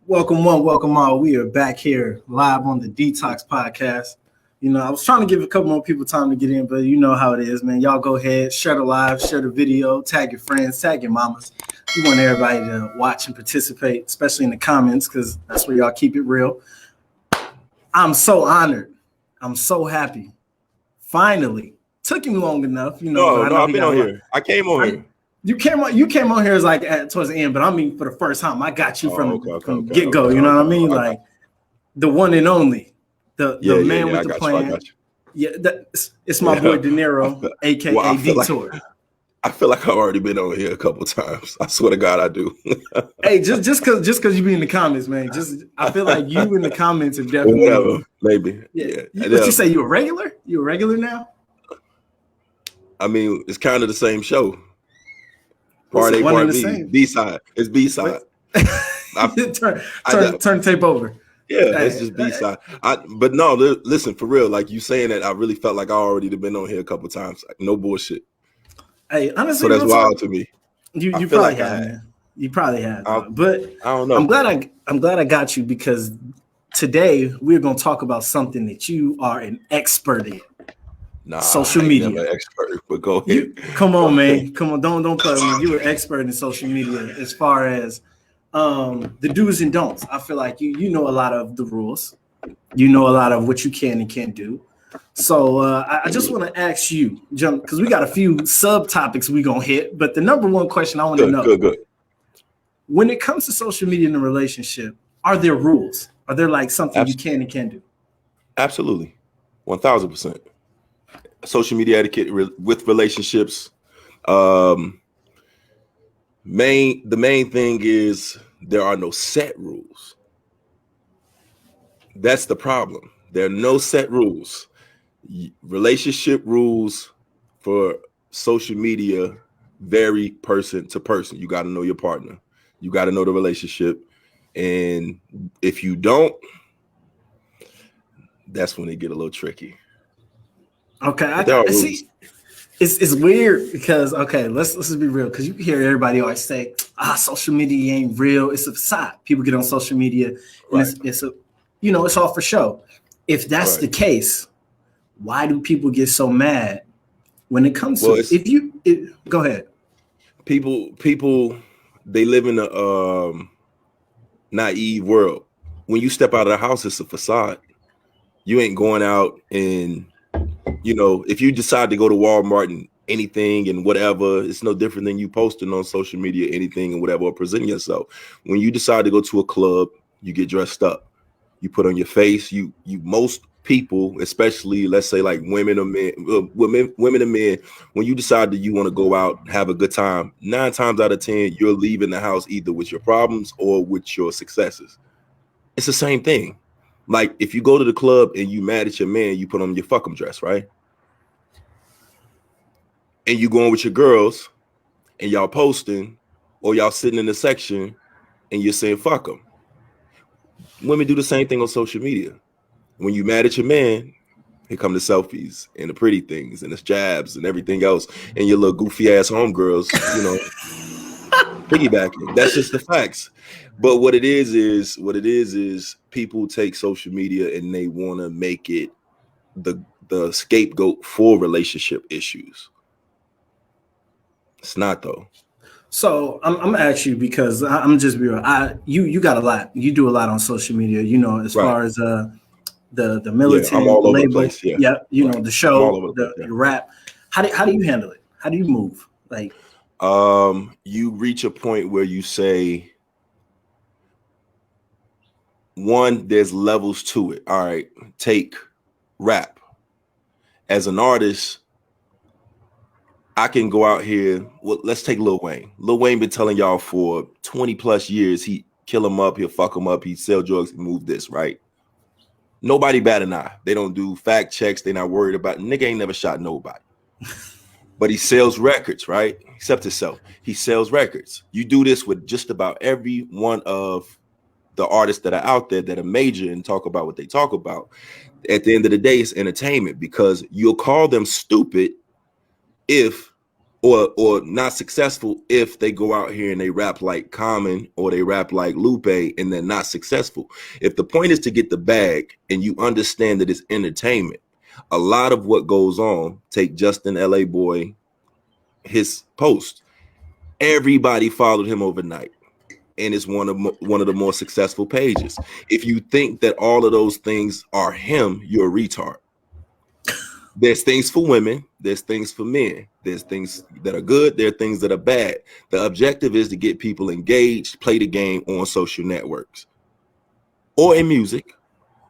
Welcome one, welcome all. We are back here live on the Detox podcast. I was trying to give a couple more people time to get in, but you know how it is, man. Y'all go ahead, share the live, share the video, tag your friends, tag your mamas. We want everybody to watch and participate, especially in the comments, because that's where y'all keep it real. I'm so honored. I'm so happy. Finally, took him long enough. I've been on here. I came on here. You came on here as like towards the end, but I mean for the first time. I got you from get go. You know what I mean? Like the one and only, the man with the plan. It's my boy De Niro, aka Detox. I feel like I've already been on here a couple times. I swear to God, I do. Hey, just because you be in the comments, man. I feel like you in the comments have definitely. Whatever, maybe. Yeah. What you say? You a regular? You a regular now? I mean, it's kind of the same show. Part A, part B. B-side. It's B-side. Turn tape over. Yeah, it's just B-side. But no, listen, for real, like you saying that, I really felt like I already been on here a couple times. Like, no bullshit. Hey, honestly, so that's wild to me. You probably have, man. You probably have. But I don't know. I'm glad I got you, because today we're gonna talk about something that you are an expert in. Social media. Never expert, but go ahead. Come on, man. Come on, don't play with me. You're an expert in social media as far as the do's and don'ts. I feel like you know a lot of the rules. You know a lot of what you can and can't do. So I just want to ask you, jump, because we got a few subtopics we're gonna hit. But the number one question I want to know: good. When it comes to social media in a relationship, are there rules? Are there like something you can and can't do? Absolutely, 1000%. Social media etiquette with relationships. The main thing is there are no set rules. That's the problem. There are no set rules. Relationship rules for social media vary person to person. You got to know your partner. You got to know the relationship. And if you don't, that's when it get a little tricky. Okay, I see. It's weird because let's just be real, because you hear everybody always say, social media ain't real. It's a facade. People get on social media and it's all for show. If that's the case, why do people get so mad when it comes to go ahead? People they live in a naive world. When you step out of the house, it's a facade. You ain't going out and if you decide to go to Walmart and anything and whatever, it's no different than you posting on social media, anything and whatever, or presenting yourself. When you decide to go to a club, you get dressed up, you put on your face. You most people, especially let's say like women or men, women and men, when you decide that you want to go out and have a good time, 9 times out of 10, you're leaving the house either with your problems or with your successes. It's the same thing. Like if you go to the club and you mad at your man, you put on your fuck 'em dress, right? And you going with your girls and y'all posting, or y'all sitting in the section and you're saying fuck them. Women do the same thing on social media. When you mad at your man, here come the selfies and the pretty things and the jabs and everything else, and your little goofy ass homegirls, piggybacking. That's just the facts. But what it is people take social media and they want to make it the scapegoat for relationship issues. It's not though. So I'm gonna ask you, because I'm just be real. You got a lot. You do a lot on social media. As far as the militant I'm all over label. the place. The show, the rap. How do you handle it? How do you move? Like, you reach a point where you say, one, there's levels to it. All right, take rap. As an artist, I can go out here. Well, let's take Lil Wayne. Lil Wayne been telling y'all for 20 plus years, he kill him up, he'll fuck him up, he sell drugs, he move this, right? Nobody bat an eye. They don't do fact checks. They're not worried about nigga ain't never shot nobody. But he sells records, right? Except himself. He sells records. You do this with just about every one of the artists that are out there that are major and talk about what they talk about. At the end of the day, it's entertainment, because you'll call them stupid if or not successful if they go out here and they rap like Common or they rap like Lupe and they're not successful. If the point is to get the bag and you understand that it's entertainment, a lot of what goes on, take Justin LA Boy, his post, everybody followed him overnight. And it's one of the more successful pages. If you think that all of those things are him, you're a retard. There's things for women, there's things for men, there's things that are good, there are things that are bad. The objective is to get people engaged, play the game on social networks or in music,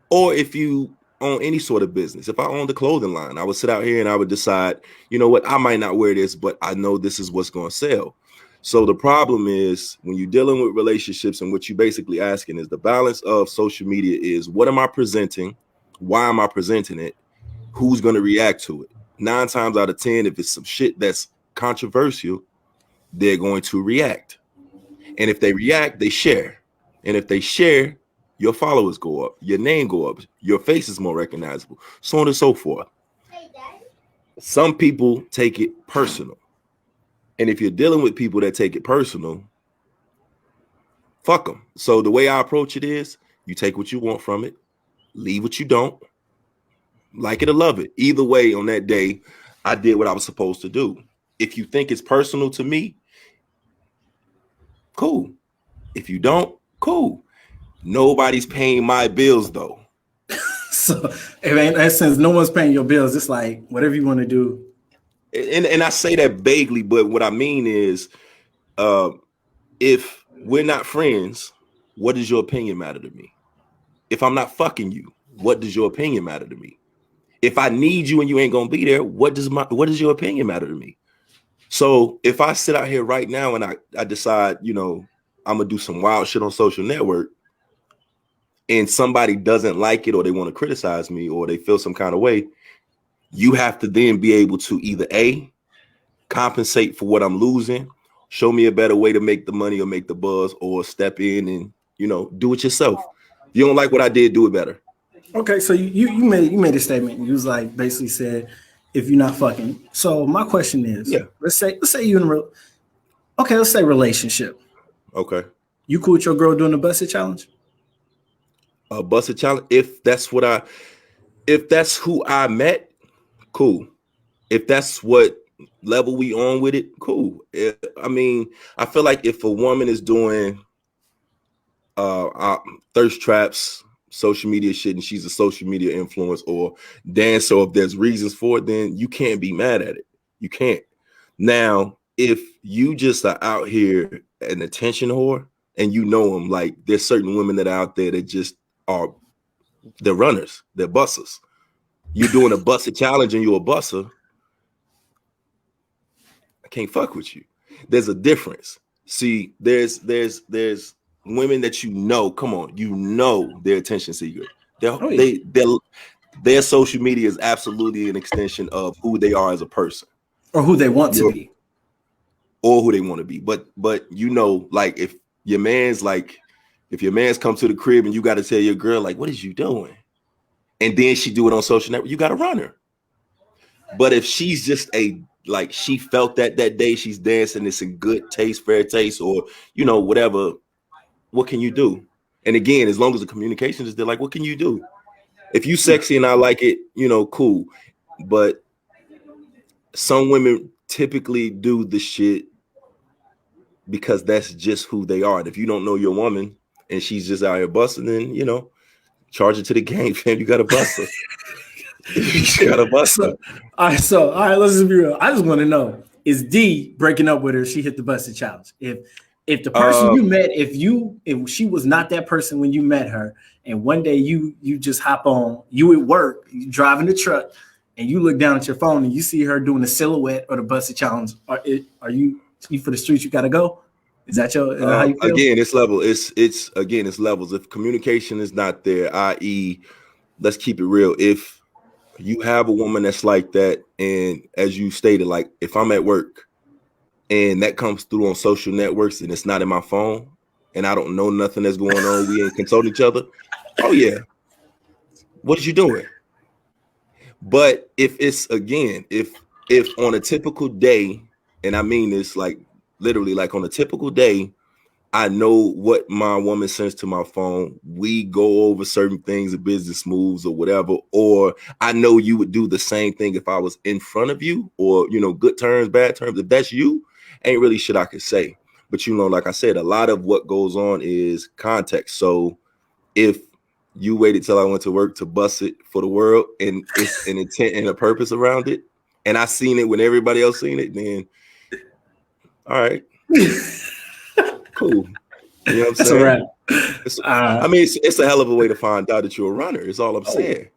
or if you own any sort of business. If I owned a clothing line, I would sit out here and I would decide, you know what, I might not wear this, but I know this is what's going to sell. So the problem is when you're dealing with relationships, and what you're basically asking is the balance of social media is, what am I presenting? Why am I presenting it? Who's going to react to it? 9 times out of 10, if it's some shit that's controversial, they're going to react. And if they react, they share. And if they share, your followers go up, your name go up, your face is more recognizable, so on and so forth. Some people take it personal. And if you're dealing with people that take it personal, fuck them. So the way I approach it is, you take what you want from it, leave what you don't. Like it or love it. Either way, on that day, I did what I was supposed to do. If you think it's personal to me, cool. If you don't, cool. Nobody's paying my bills, though. So, in essence, no one's paying your bills. It's like whatever you want to do. And I say that vaguely, but what I mean is, if we're not friends, what does your opinion matter to me? If I'm not fucking you, what does your opinion matter to me? If I need you and you ain't gonna be there, what does your opinion matter to me? So if I sit out here right now and I decide, you know, I'm gonna do some wild shit on social network, and somebody doesn't like it, or they want to criticize me, or they feel some kind of way, you have to then be able to either A, compensate for what I'm losing, show me a better way to make the money or make the buzz, or step in and, you know, do it yourself. If you don't like what I did, do it better. Okay, so you made a statement. You was like basically said, if you're not fucking. So my question is, Yeah. let's say you're in let's say relationship. Okay. You cool with your girl doing the busted challenge? A busted challenge. If that's who I met, cool. If that's what level we on with it, cool. I mean, I feel like if a woman is doing thirst traps, social media shit, and she's a social media influence or dancer, or if there's reasons for it, then you can't be mad at it. You can't. Now, if you just are out here an attention whore and you know them, like there's certain women that are out there that just are, they're runners, they're busters. You're doing a busted challenge and you're a buster, I can't fuck with you. There's a difference. See, there's women that you know, come on, you know they're attention seeker. Their social media is absolutely an extension of who they are as a person. Or who they want to be. Or who they want to be. But you know, like if your man's come to the crib and you got to tell your girl, like, what is you doing? And then she do it on social network, you got to run her. But if she's just she felt that day, she's dancing, it's in good taste, fair taste, or, you know, whatever, what can you do? And again, as long as the communication is there, like, what can you do? If you sexy and I like it, you know, cool. But some women typically do the shit because that's just who they are. And if you don't know your woman and she's just out here busting, then, you know, charge it to the game, fam. You got to bust her. You got to bust her. All right, let's just be real. I just want to know, is D breaking up with her? She hit the busted challenge. If the person you met, if she was not that person when you met her, and one day you just hop on, you at work, you driving the truck, and you look down at your phone and you see her doing the silhouette or the busted challenge, are you for the streets? You got to go. Is that how you feel? Again, it's level. It's levels. If communication is not there, i.e., let's keep it real. If you have a woman that's like that, and as you stated, like if I'm at work and that comes through on social networks and it's not in my phone and I don't know nothing that's going on, we ain't consulting each other. Oh yeah, what are you doing? But if it's, again, if on a typical day and I mean this like literally, like on a typical day, I know what my woman sends to my phone. We go over certain things, or business moves or whatever, or I know you would do the same thing if I was in front of you, or, you know, good terms, bad terms. If that's you, ain't really shit I could say. But, you know, like I said, a lot of what goes on is context. So if you waited till I went to work to bust it for the world and it's an intent and a purpose around it, and I seen it when everybody else seen it, then all right. Cool. You know what I'm That's saying? a wrap. I mean, it's a hell of a way to find out that you're a runner. Is all I'm saying.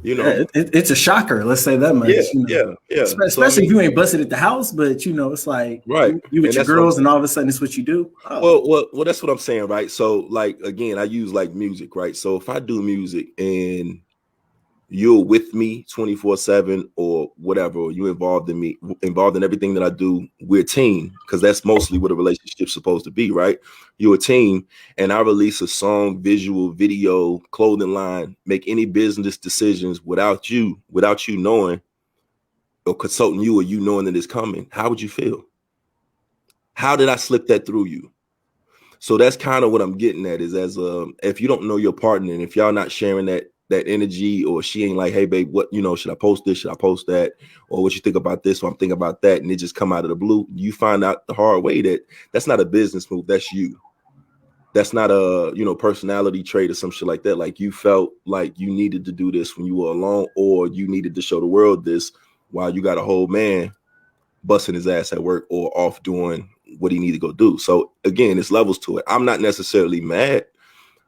You know, yeah, it's a shocker. Let's say that much. Yeah, you know? yeah. Especially So, I mean, if you ain't busted at the house, but you know, it's like right. you with And your that's what I'm girls, saying. and all of a sudden it's what you do. Oh. Well, that's what I'm saying, right? So, like, again, I use like music, right? So if I do music and you're with me 24/7 or whatever, or you involved in everything that I do, we're a team, because that's mostly what a relationship's supposed to be, right? You're a team, and I release a song, visual, video, clothing line, make any business decisions without you knowing or consulting you, or you knowing that it's coming. How would you feel? How did I slip that through you? So that's kind of what I'm getting at, is as if you don't know your partner, and if y'all not sharing that energy, or she ain't like, hey babe, what, you know, should I post this, should I post that, or what you think about this, or I'm thinking about that, and it just come out of the blue, you find out the hard way that that's not a business move, that's you. That's not a, you know, personality trait or some shit like that. Like, you felt like you needed to do this when you were alone, or you needed to show the world this while you got a whole man busting his ass at work or off doing what he need to go do. So again, it's levels to it. I'm not necessarily mad.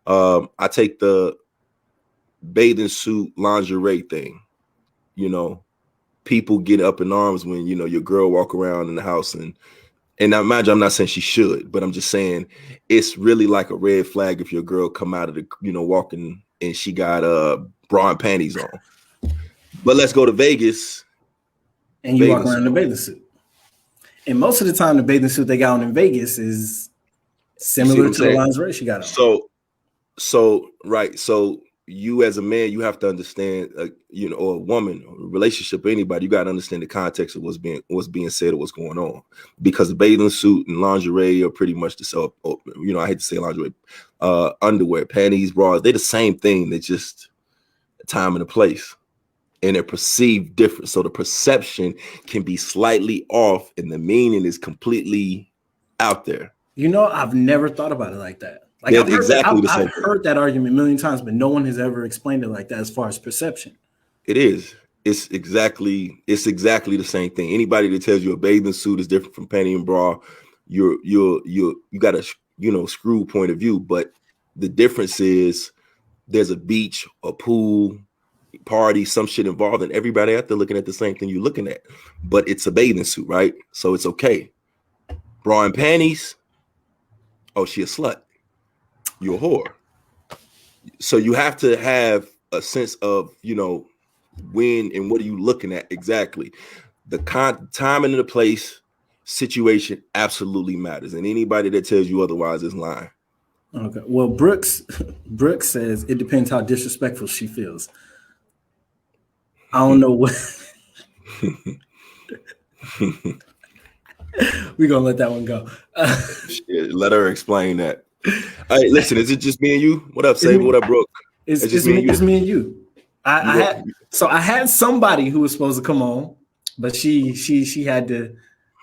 I take the bathing suit lingerie thing. You know, people get up in arms when, you know, your girl walk around in the house, and I imagine, I'm not saying she should, but I'm just saying it's really like a red flag if your girl come out of the, you know, walking and she got bra and panties on. But let's go to Vegas. And you walk around in a bathing suit. And most of the time, the bathing suit they got on in Vegas is similar to the lingerie she got on. So right. So you as a man, you have to understand, you know, or a woman, or a relationship, or anybody, you got to understand the context of what's being said or what's going on. Because the bathing suit and lingerie are pretty much the same. You know, I hate to say lingerie, underwear, panties, bras, they're the same thing. They're just a time and a place. And they're perceived different. So the perception can be slightly off, and the meaning is completely out there. You know, I've never thought about it like that. Like, yeah, I've heard that argument a million times, but no one has ever explained it like that as far as perception. It is. It's exactly the same thing. Anybody that tells you a bathing suit is different from panty and bra, you got a, you know, screw point of view. But the difference is there's a beach, a pool, party, some shit involved, and everybody out there looking at the same thing you're looking at. But it's a bathing suit, right? So it's okay. Bra and panties, oh, she a slut. You're a whore. So you have to have a sense of, you know, when and what are you looking at exactly. The time and the place, situation absolutely matters, and anybody that tells you otherwise is lying. Okay. Well, Brooks says it depends how disrespectful she feels. I don't know what. We're gonna let that one go. Shit, let her explain that. All right, listen, is it just me and you? What up, Sable? What up, Brooke? It's me and you. I had somebody who was supposed to come on, but she had to.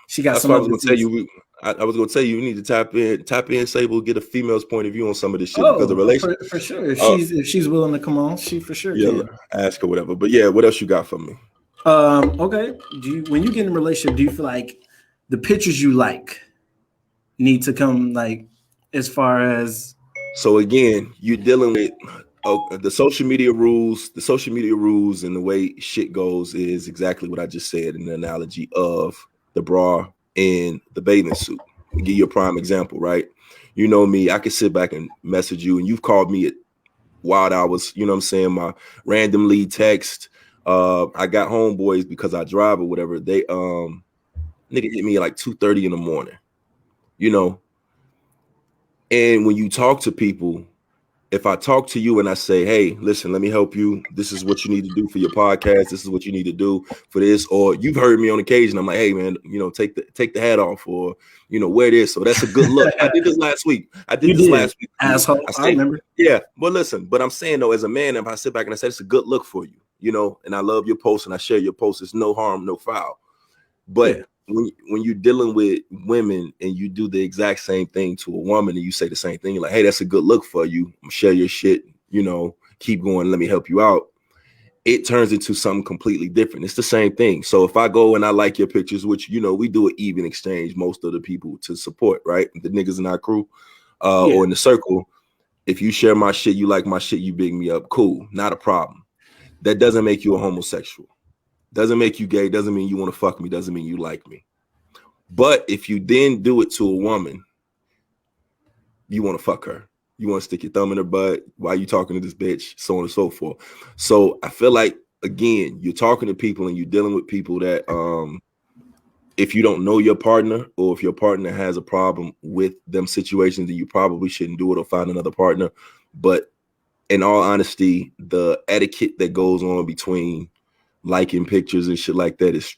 She got. That's some. What I was going to tell you. I was going to tell you need to tap in, Sable, get a female's point of view on some of this shit, because the relationship for sure. If she's willing to come on, she for sure can. Ask her whatever. But yeah, what else you got for me? Okay. When you get in a relationship, do you feel like the pictures you like need to come, like, as far as? So again, you're dealing with the social media rules. The social media rules and the way shit goes is exactly what I just said in the analogy of the bra and the bathing suit. I'll give you a prime example, right? You know me, I can sit back and message you, and you've called me at wild hours, you know what I'm saying? My randomly text. I got homeboys, because I drive or whatever. They nigga hit me at like 2:30 in the morning, you know. And when you talk to people, if I talk to you and I say, hey, listen, let me help you. This is what you need to do for your podcast. This is what you need to do for this. Or you've heard me on occasion. I'm like, hey, man, take the hat off, or, wear this. So that's a good look. I did this last week. Last week. Asshole. I remember. Yeah. But listen, but I'm saying, though, as a man, if I sit back and I say, it's a good look for you, and I love your posts and I share your posts, it's no harm, no foul. But when you're dealing with women and you do the exact same thing to a woman and you say the same thing, you're like, hey, that's a good look for you. Share your shit, keep going. Let me help you out. It turns into something completely different. It's the same thing. So if I go and I like your pictures, which, we do an even exchange, most of the people to support, right? The niggas in our crew or in the circle. If you share my shit, you like my shit, you big me up. Cool. Not a problem. That doesn't make you a homosexual. Doesn't make you gay. Doesn't mean you want to fuck me. Doesn't mean you like me. But if you then do it to a woman, you want to fuck her. You want to stick your thumb in her butt. Why are you talking to this bitch? So on and so forth. So I feel like, again, you're talking to people and you're dealing with people that if you don't know your partner, or if your partner has a problem with them situations, then you probably shouldn't do it or find another partner. But in all honesty, the etiquette that goes on between liking pictures and shit like that is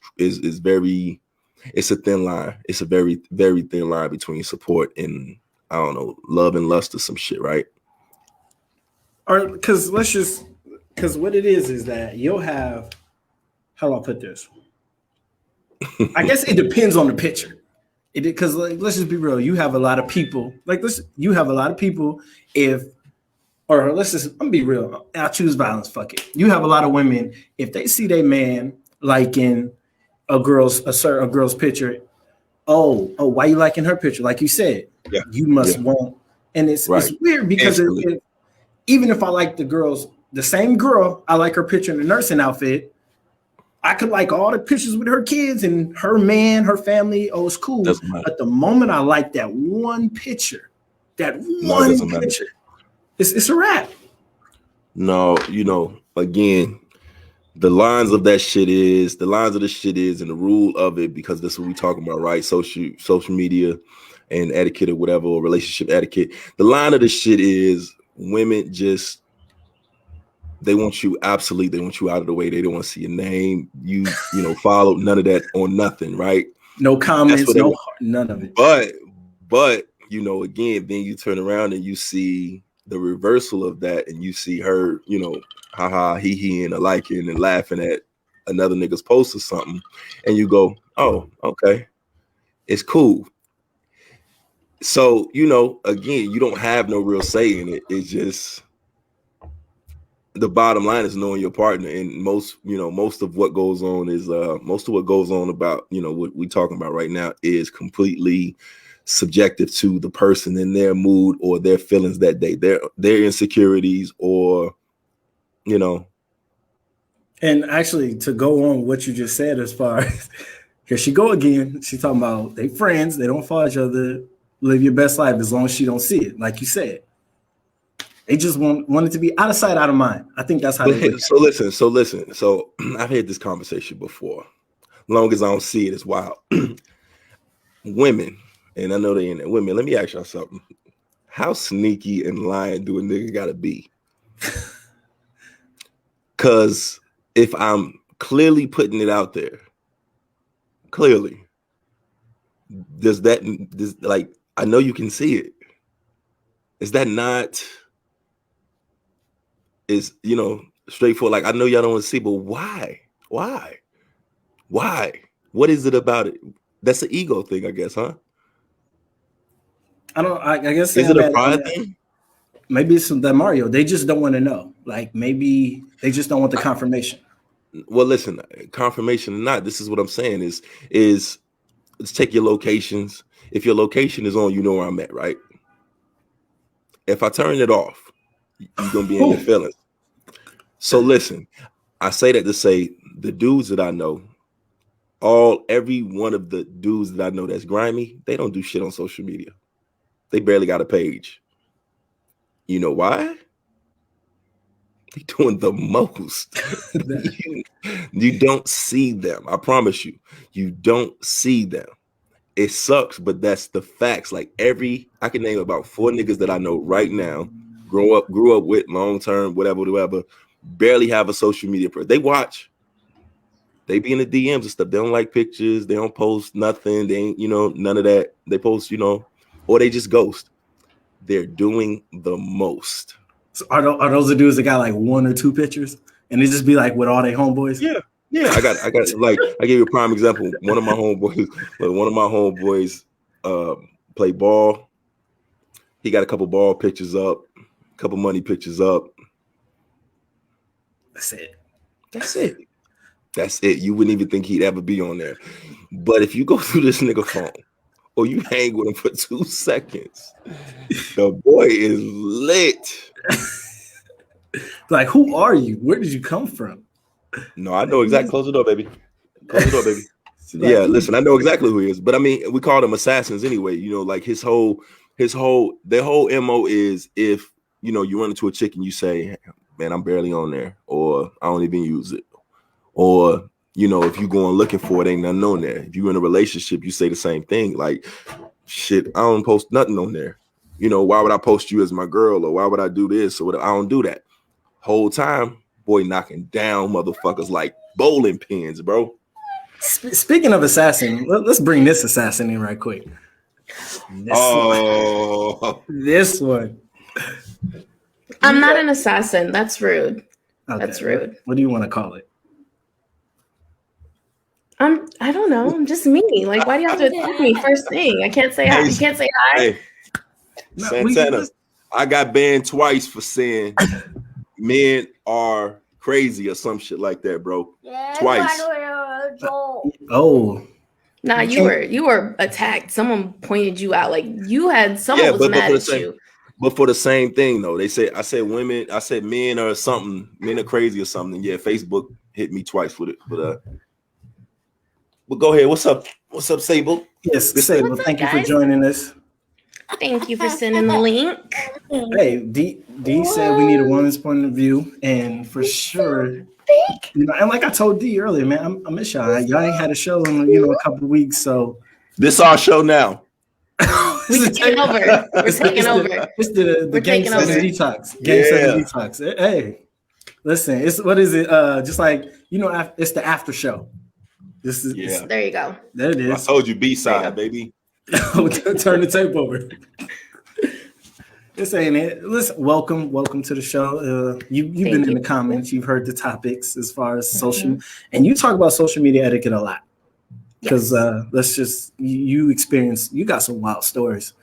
very, it's a thin line. It's a very, very thin line between support and, I don't know, love and lust or some shit, right? Or because what it is that you'll have, how do I put this? I guess it depends on the picture. Because let's just be real, you have a lot of people. I'm gonna be real. I'll choose violence. Fuck it. You have a lot of women. If they see their man liking a girl's picture, oh, why you liking her picture? Like you said, you must want. And it's weird because even if I like the same girl, I like her picture in the nursing outfit. I could like all the pictures with her kids and her man, her family. Oh, it's cool. But the moment I like that one picture, it's a wrap. No, again, the lines of the shit is, and the rule of it, because this is what we talking about, right? Social media and etiquette or whatever, or relationship etiquette. The line of the shit is women just, they want you obsolete. They want you out of the way. They don't want to see your name. You follow none of that or nothing, right? No comments, none of it. But again, then you turn around and you see the reversal of that, and you see her, haha, he and liking and laughing at another nigga's post or something, and you go, oh, okay, it's cool. So, again, you don't have no real say in it. It's just the bottom line is knowing your partner, and most of what goes on is about, what we talking about right now is completely subjective to the person and their mood or their feelings that day, their insecurities, or And actually, to go on what you just said, as far as here she go again, she's talking about they friends, they don't follow each other, live your best life as long as she don't see it, like you said. They just want it to be out of sight, out of mind. I think that's how they look. So listen. So I've had this conversation before. Long as I don't see it, it's wild. Women, and I know they ain't women. Let me ask y'all something. How sneaky and lying do a nigga gotta be? Because if I'm clearly putting it out there, I know you can see it. Is that not? Is straightforward? Like, I know y'all don't want to see, but why? What is it about it? That's an ego thing, I guess, huh? I guess is it a pride thing? Maybe it's that Mario. They just don't want to know. Like, maybe they just don't want the confirmation. Well, listen, confirmation or not, this is what I'm saying is let's take your locations. If your location is on, you know where I'm at, right? If I turn it off, you're gonna be in your feelings. So listen, I say that to say the dudes that I know, every one of the dudes that I know that's grimy, they don't do shit on social media. They barely got a page. You know why? They doing the most. You don't see them. I promise you. You don't see them. It sucks, but that's the facts. Like I can name about 4 niggas that I know right now grew up with long term, whatever, barely have a social media person. They watch, they be in the DMs and stuff. They don't like pictures, they don't post nothing, they ain't, none of that. They post, or they just ghost. They're doing the most. So are those the dudes that got like 1 or 2 pictures and they just be like with all their homeboys? Yeah. I got like, I gave you a prime example. One of my homeboys play ball. He got a couple ball pictures up, a couple money pictures up. That's it. You wouldn't even think he'd ever be on there. But if you go through this nigga phone or you hang with him for 2 seconds, the boy is lit. Like, who are you? Where did you come from? No, I know exactly. Close the door, baby. Close the door, baby. Yeah, listen, I know exactly who he is. But I mean, we call them assassins anyway. Like their whole MO is if you run into a chick and you say, man, I'm barely on there, or I don't even use it. Or, if you going looking for it, ain't nothing on there. If you're in a relationship, you say the same thing. Like, shit, I don't post nothing on there. Why would I post you as my girl? Or why would I do this? Or whatever? I don't do that. Whole time, boy, knocking down motherfuckers like bowling pins, bro. Speaking of assassin, let's bring this assassin in right quick. This one. I'm not an assassin. That's rude. Okay. That's rude. What do you want to call it? I don't know. I'm just me. Like, why do you have to attack me first thing? I can't say hi. You can't say hi. Hey, Santana, I got banned twice for saying men are crazy or some shit like that, bro. Twice. Oh. Nah, you were attacked. Someone pointed you out. Like someone was mad at you. But for the same thing though, I said men are something, men are crazy or something. Yeah, Facebook hit me twice with it. But go ahead. What's up, Sable? Yes, Sable. Thank you for joining us. Thank you for sending the link. Hey, D said we need a woman's point of view, and for sure, and like I told D earlier, man, I miss y'all. Y'all ain't had a show in a couple of weeks, so this our show now. We're taking over. We're taking over. It's the Gang 7 Detox. Gang 7 Detox. Hey, listen, what is it? Just like it's the after show. This is there you go. There it is. I told you B-side, baby. Turn the tape over. This ain't it. Listen, welcome to the show. You've been in the comments. You've heard the topics as far as social, and you talk about social media etiquette a lot. Because let's just you got some wild stories.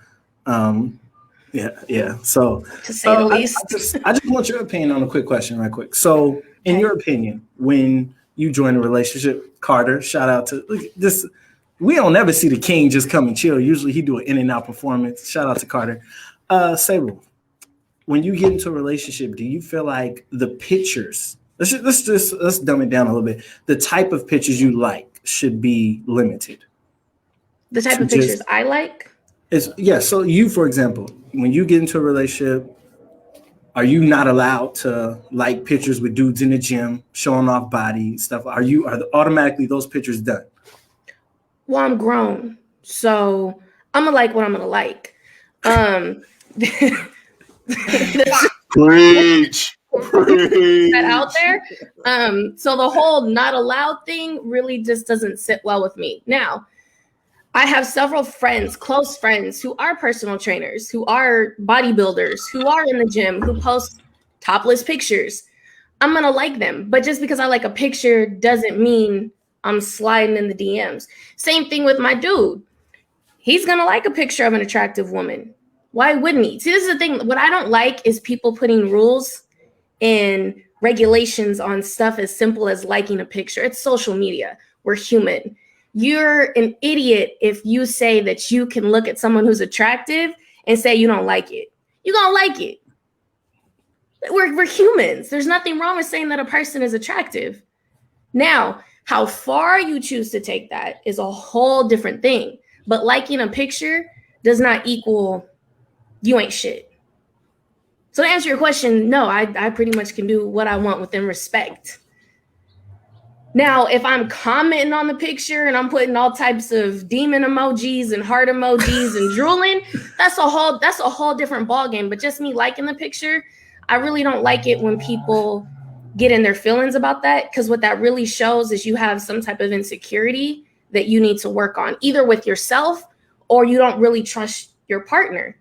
Yeah. So to say the least, I just want your opinion on a quick question, right quick. So, in your opinion, when you join a relationship, Carter, shout out to this. We don't ever see the king just come and chill. Usually he do an in and out performance. Shout out to Carter. Sable, when you get into a relationship, do you feel like the pictures, let's dumb it down a little bit. The type of pictures you like should be limited. The type of pictures I like? So you, for example, when you get into a relationship, are you not allowed to like pictures with dudes in the gym showing off body stuff? Are automatically those pictures done? Well, I'm grown, so I'm gonna like what I'm gonna like. Preach that out there. So the whole not allowed thing really just doesn't sit well with me. Now, I have several friends, close friends, who are personal trainers, who are bodybuilders, who are in the gym, who post topless pictures. I'm gonna like them, but just because I like a picture doesn't mean I'm sliding in the DMs. Same thing with my dude. He's gonna like a picture of an attractive woman. Why wouldn't he? See, this is the thing. What I don't like is people putting rules and regulations on stuff as simple as liking a picture. It's social media. We're human. You're an idiot if you say that you can look at someone who's attractive and say you don't like it. You're gonna like it. We're humans. There's nothing wrong with saying that a person is attractive. Now, how far you choose to take that is a whole different thing. But liking a picture does not equal you ain't shit. So to answer your question, no, I pretty much can do what I want within respect. Now, if I'm commenting on the picture and I'm putting all types of demon emojis and heart emojis and drooling, that's a whole different ballgame. But just me liking the picture, I really don't like it when people get in their feelings about that, because what that really shows is you have some type of insecurity that you need to work on, either with yourself or you don't really trust your partner.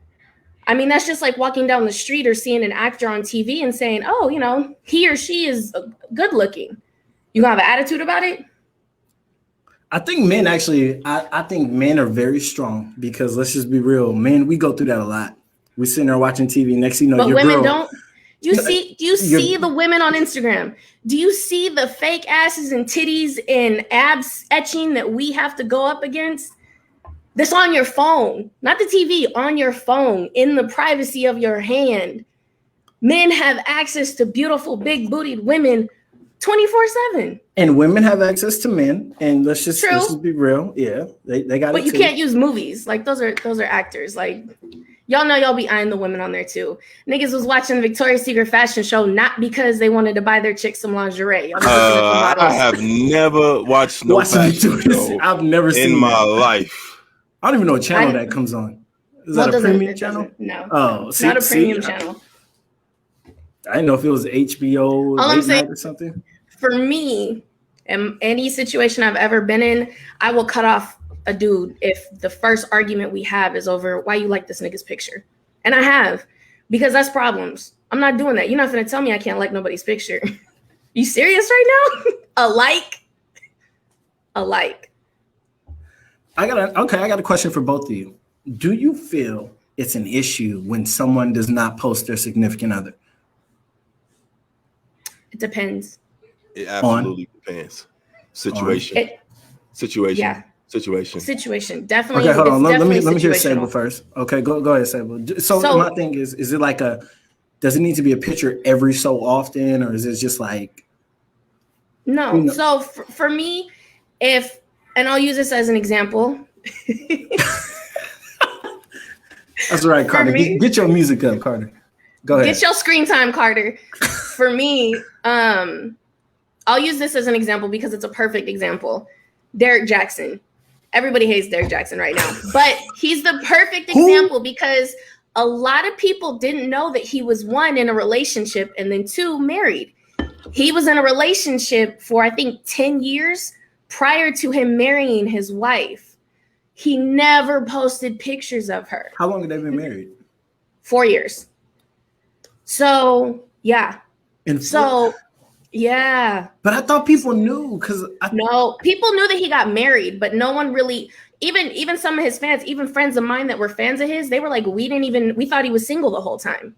I mean, that's just like walking down the street or seeing an actor on TV and saying, oh, you know, he or she is good looking. You gonna have an attitude about it? I think men actually, I think men are very strong, because let's just be real. Men, we go through that a lot. We sitting there watching TV. Next thing you know, but your women girl, don't. Do you see the women on Instagram? Do you see the fake asses and titties and abs etching that we have to go up against? This on your phone, not the TV, on your phone, in the privacy of your hand. Men have access to beautiful, big bootied women 24/7. And women have access to men. And let's just be real. Yeah, they got it. But you can't use movies. Like those are actors. Like y'all know y'all be eyeing the women on there too. Niggas was watching the Victoria's Secret fashion show not because they wanted to buy their chick some lingerie. I have never watched no fashion show. I've never seen in my life. I don't even know what channel that comes on. Is that a premium channel? No. Oh, not a premium channel. I didn't know if it was HBO late night or something. For me, in any situation I've ever been in, I will cut off a dude if the first argument we have is over why you like this nigga's picture. And I have, because that's problems. I'm not doing that. You're not going to tell me I can't like nobody's picture. You serious right now? A like. I got a question for both of you. Do you feel it's an issue when someone does not post their significant other? It depends. It absolutely depends. Situation. Yeah. Situation. Definitely. Okay, hold on. Let me hear Sable first. Okay, go ahead, Sable. So my thing is it like does it need to be a picture every so often, or is it just like? No. You know? So for me, and I'll use this as an example. That's right, Carter. Get your music up, Carter. Go ahead. Get your screen time, Carter. For me, I'll use this as an example because it's a perfect example. Derek Jackson. Everybody hates Derek Jackson right now, but he's the perfect example because a lot of people didn't know that he was, one, in a relationship, and then two, married. He was in a relationship for, I think, 10 years prior to him marrying his wife. He never posted pictures of her. How long have they been married? 4 years. So, yeah. Yeah. But I thought people knew No, people knew that he got married, but no one really, even some of his fans, even friends of mine that were fans of his, they were like, we thought he was single the whole time.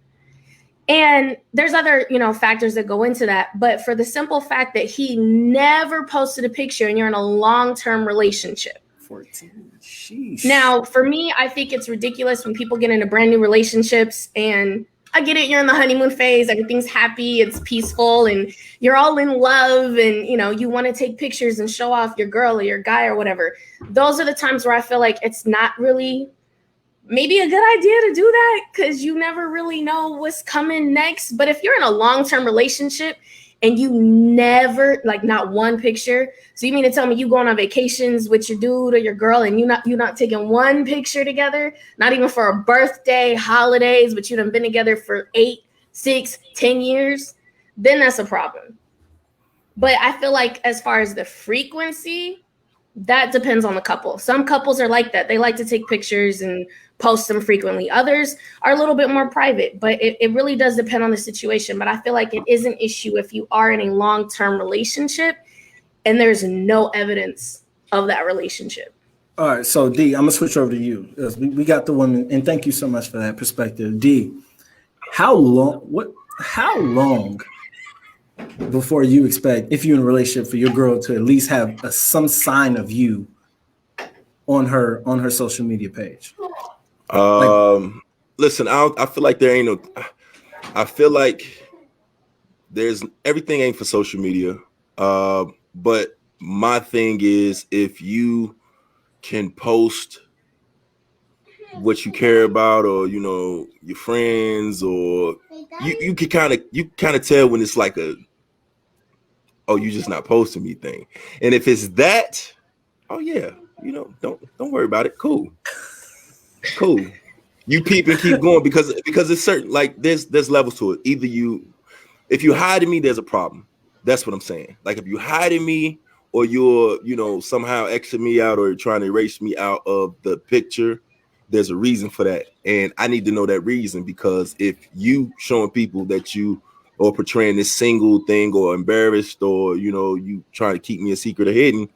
And there's other, factors that go into that. But for the simple fact that he never posted a picture and you're in a long-term relationship. 14. Sheesh. Now, for me, I think it's ridiculous when people get into brand new relationships, and I get it, you're in the honeymoon phase, everything's happy, it's peaceful, and you're all in love, and you want to take pictures and show off your girl or your guy or whatever. Those are the times where I feel like it's not really maybe a good idea to do that, because you never really know what's coming next. But if you're in a long-term relationship and you never, like, not one picture, so you mean to tell me you going on vacations with your dude or your girl and you're not taking one picture together, not even for a birthday, holidays, but you done been together for 8, 6, 10 years, then that's a problem. But I feel like as far as the frequency, that depends on the couple. Some couples are like that. They like to take pictures and post them frequently. Others are a little bit more private, but it really does depend on the situation. But I feel like it is an issue if you are in a long-term relationship and there's no evidence of that relationship. All right, so D, I'm gonna switch over to you. We got the women, and thank you so much for that perspective. D, how long before you expect, if you're in a relationship, for your girl to at least have some sign of you on her social media page? Listen, I feel like there ain't no. I feel like there's everything ain't for social media. But my thing is, if you can post what you care about, or your friends, or you can kind of tell when it's like oh, you just not posting me thing. And if it's that, oh yeah, don't worry about it. Cool. You peep and keep going because it's certain, like there's levels to it. Either if you hiding me, there's a problem. That's what I'm saying. Like if you hiding me or you're, somehow Xing me out or trying to erase me out of the picture, there's a reason for that. And I need to know that reason, because if you showing people that you or portraying this single thing or embarrassed or, you trying to keep me a secret or hidden,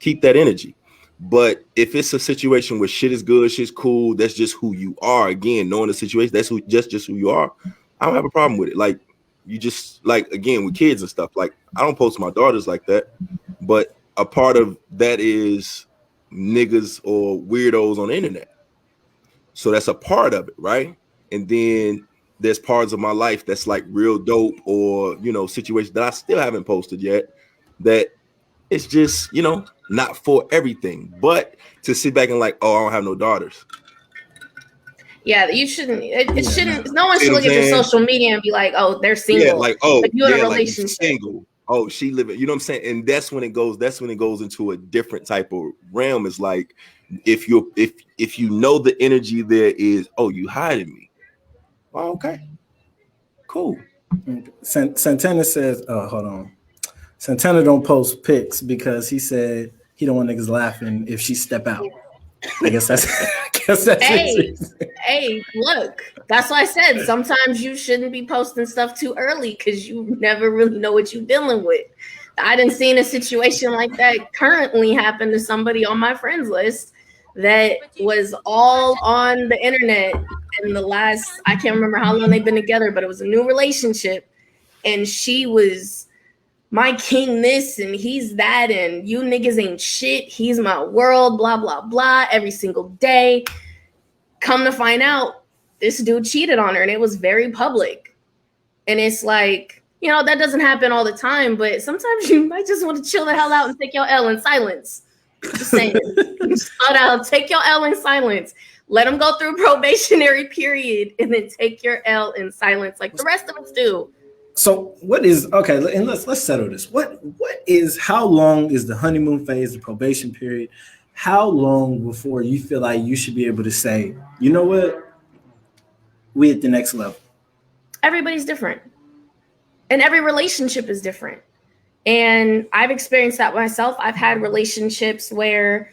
keep that energy. But if it's a situation where shit is good, shit's cool, that's just who you are. Again, knowing the situation, that's just who you are. I don't have a problem with it. Like you just like, again, with kids and stuff, like I don't post my daughters like that, but a part of that is niggas or weirdos on the internet. So that's a part of it, right? And then there's parts of my life that's like real dope or, situations that I still haven't posted yet that it's just, not for everything. But to sit back and like, oh, I don't have no daughters. Yeah, you shouldn't. It shouldn't. No one should look at your social media and be like, "Oh, they're single." Yeah, like, oh, like you're in a like relationship. single. Oh, she living. You know what I'm saying? And that's when it goes. That's when it goes into a different type of realm. It's like if you know the energy there is, oh, you hiding me. Well, okay, cool. Santana says, "Oh, hold on." Santana don't post pics because he said he don't want niggas laughing if she step out. I guess that's hey, look, that's why I said sometimes you shouldn't be posting stuff too early because you never really know what you're dealing with. I didn't see a situation like that currently happen to somebody on my friends list that was all on the internet in the last, I can't remember how long they've been together, but it was a new relationship, and she was my king this and he's that and you niggas ain't shit, he's my world, blah blah blah, every single day. Come to find out, this dude cheated on her, and it was very public. And it's like, that doesn't happen all the time, but sometimes you might just want to chill the hell out and take your L in silence. Just saying. Take your L in silence. Let them go through probationary period and then take your L in silence like the rest of us do. So what is okay? And let's settle this. How long is the honeymoon phase, the probation period? How long before you feel like you should be able to say, you know what, we at the next level? Everybody's different, and every relationship is different. And I've experienced that myself. I've had relationships where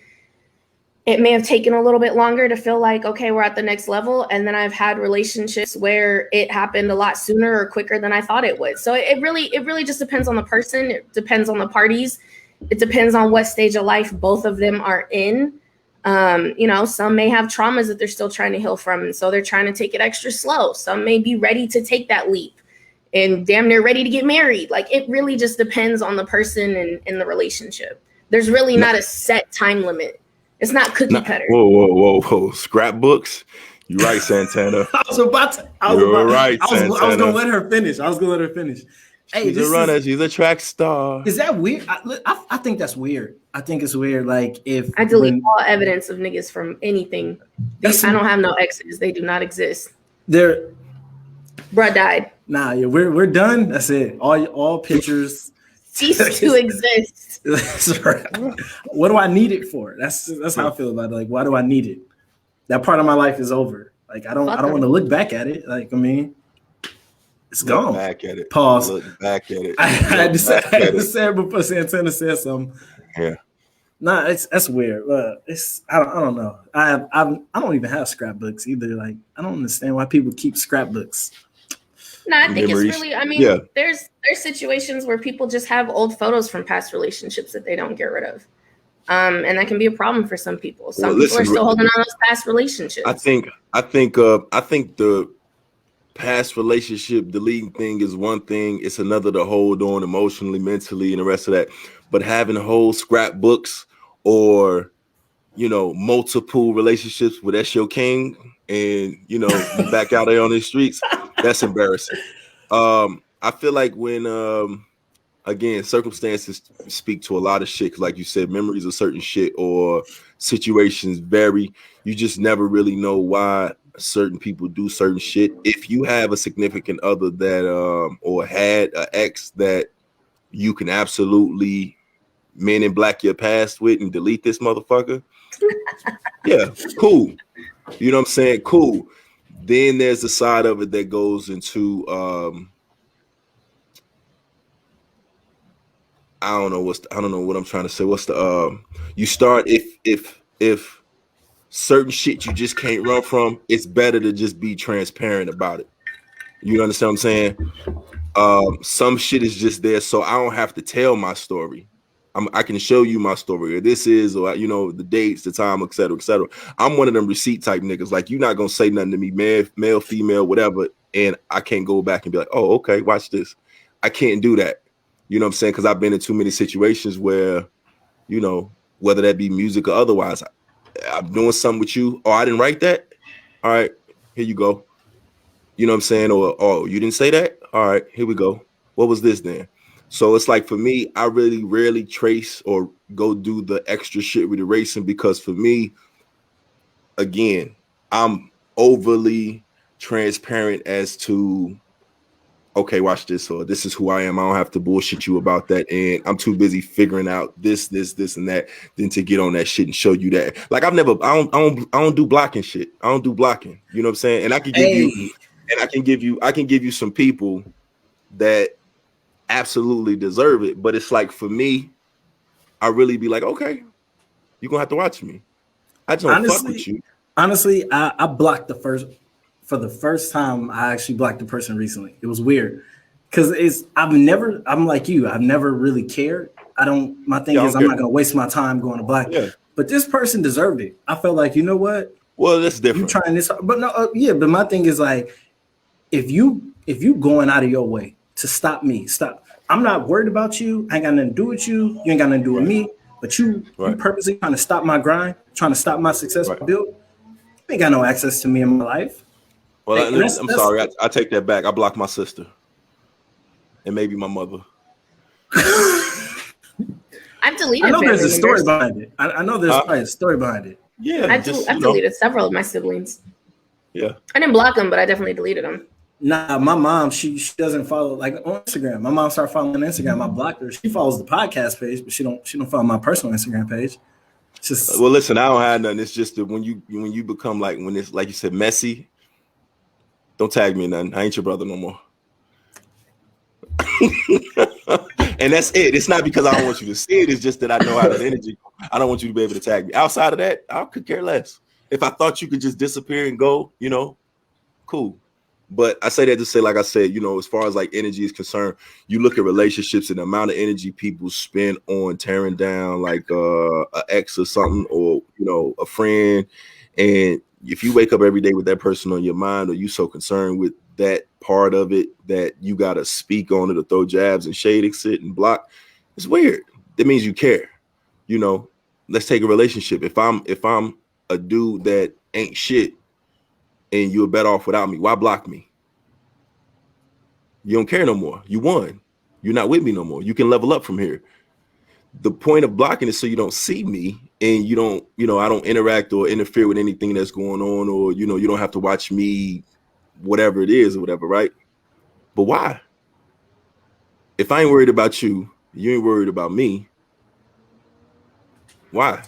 it may have taken a little bit longer to feel like, okay, we're at the next level. And then I've had relationships where it happened a lot sooner or quicker than I thought it would. So it really just depends on the person. It depends on the parties. It depends on what stage of life both of them are in. Some may have traumas that they're still trying to heal from, and so they're trying to take it extra slow. Some may be ready to take that leap and damn near ready to get married. Like, it really just depends on the person and the relationship. There's really not a set time limit. It's not cookie cutter. Whoa. Scrapbooks. You're right, Santana. I was gonna let her finish. Hey, she's a runner. She's a track star. Is that weird? I think that's weird. I think it's weird. Like, if I delete all evidence of niggas from anything. I don't have no exes. They do not exist. Bruh died. Nah, yeah, we're done. That's it. All pictures cease to exist. That's right. What do I need it for? That's how I feel about it. Like, why do I need it? That part of my life is over. Like, I don't want to look back at it. Like, I mean, it's gone. Look back at it. Pause. Look back at it. I had to say it before Santana said something. Yeah. Nah, that's weird. I don't know. I don't even have scrapbooks either. Like, I don't understand why people keep scrapbooks. No, I think it's really, there's situations where people just have old photos from past relationships that they don't get rid of. And that can be a problem for some people. Some people are still holding on to those past relationships. I think the past relationship deleting thing is one thing. It's another to hold on emotionally, mentally, and the rest of that. But having whole scrapbooks or, multiple relationships where that's your king and, you back out there on the streets, that's embarrassing. I feel like when, again, circumstances speak to a lot of shit. Like you said, memories of certain shit or situations vary. You just never really know why certain people do certain shit. If you have a significant other that, or had an ex that you can absolutely Men in Black your past with and delete this motherfucker. Yeah, cool. You know what I'm saying? Cool. Then there's the side of it that goes into I don't know what I'm trying to say. What's the you start if certain shit you just can't run from, it's better to just be transparent about it. You understand what I'm saying? Some shit is just there, so I don't have to tell my story. I can show you my story, or this is, or the dates, the time, etc., etc. I'm one of them receipt type niggas. Like, you're not gonna say nothing to me, man, male, female, whatever, and I can't go back and be like, oh, okay, watch this. I can't do that. You know what I'm saying? Because I've been in too many situations where, whether that be music or otherwise, I'm doing something with you. Oh, I didn't write that. All right, here you go. You know what I'm saying? Or, oh, you didn't say that? All right, here we go. What was this then? So it's like, for me, I really rarely trace or go do the extra shit with erasing, because for me, again, I'm overly transparent as to, okay, watch this, or this is who I am. I don't have to bullshit you about that. And I'm too busy figuring out this, and that than to get on that shit and show you that. Like, I don't do blocking shit. I don't do blocking. You know what I'm saying? And I can give you some people that absolutely deserve it. But it's like, for me, I really be like, okay, you're gonna have to watch me. I just don't fuck with you. Honestly, I blocked for the first time. I actually blocked the person recently. It was weird because I'm like you. I've never really cared. My thing is, I'm not gonna waste my time going to block. Yeah. But this person deserved it. I felt like, you know what? Well, that's different. You trying this, but no, yeah. But my thing is, like, if you going out of your way to stop me, stop. I'm not worried about you. I ain't got nothing to do with you. You ain't got nothing to do with me. But you purposely trying to stop my grind, trying to stop my success build. You ain't got no access to me in my life. Well, I'm sorry. I take that back. I blocked my sister and maybe my mother. I've deleted. I know there's a story behind it. I know there's probably a story behind it. Yeah, I've deleted several of my siblings. Yeah, I didn't block them, but I definitely deleted them. Nah, my mom, she doesn't follow, like, on Instagram. My mom started following on Instagram. I blocked her. She follows the podcast page, but she don't follow my personal Instagram page. It's just, well, listen, I don't have nothing. It's just that when you become, like, when it's like you said, messy, don't tag me in nothing. I ain't your brother no more. And that's it. It's not because I don't want you to see it. It's just that I know how that energy. I don't want you to be able to tag me. Outside of that, I could care less. If I thought you could just disappear and go, cool. But I say that to say, like I said, as far as, like, energy is concerned, you look at relationships and the amount of energy people spend on tearing down, like, an ex or something, or, a friend. And if you wake up every day with that person on your mind, or you so concerned with that part of it that you got to speak on it or throw jabs and shade and sit and block, it's weird. That means you care. Let's take a relationship. If I'm a dude that ain't shit, and you're better off without me, why block me? You don't care no more. You won. You're not with me no more. You can level up from here. The point of blocking is so you don't see me, and you don't, I don't interact or interfere with anything that's going on, or, you don't have to watch me, whatever it is or whatever, right? But why? If I ain't worried about you, you ain't worried about me. Why?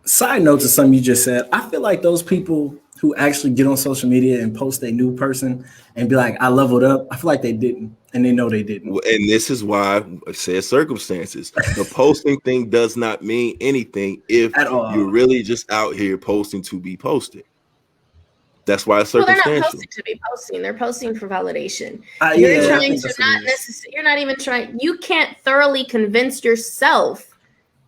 side note to something you just said, I feel like those people who actually get on social media and post a new person and be like, I leveled up, I feel like they didn't, and they know they didn't. And this is why I said circumstances. The posting thing does not mean anything if you're really just out here posting to be posted. That's why it's circumstantial. They're not posting to be posting. They're posting for validation. You're not even trying. You can't thoroughly convince yourself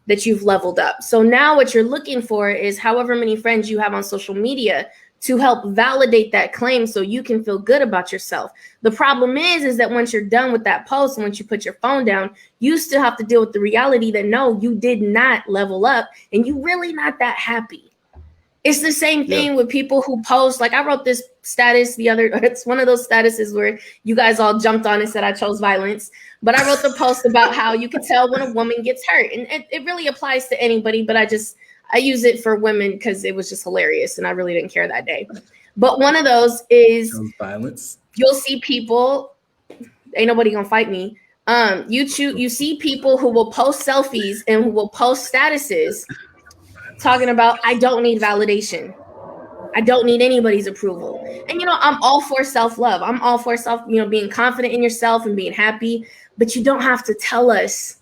that you've leveled up. So now what you're looking for is however many friends you have on social media to help validate that claim so you can feel good about yourself. The problem is that once you're done with that post and once you put your phone down, you still have to deal with the reality that no, you did not level up and you really not that happy. It's the same thing with people who post. Like I wrote this status it's one of those statuses where you guys all jumped on and said I chose violence. But I wrote the post about how you can tell when a woman gets hurt. And it really applies to anybody, but I use it for women because it was just hilarious and I really didn't care that day. But one of those is violence. You'll see people, ain't nobody gonna fight me, You see people who will post selfies and who will post statuses talking about, I don't need validation. I don't need anybody's approval. And, I'm all for self-love. I'm all for being confident in yourself and being happy, but you don't have to tell us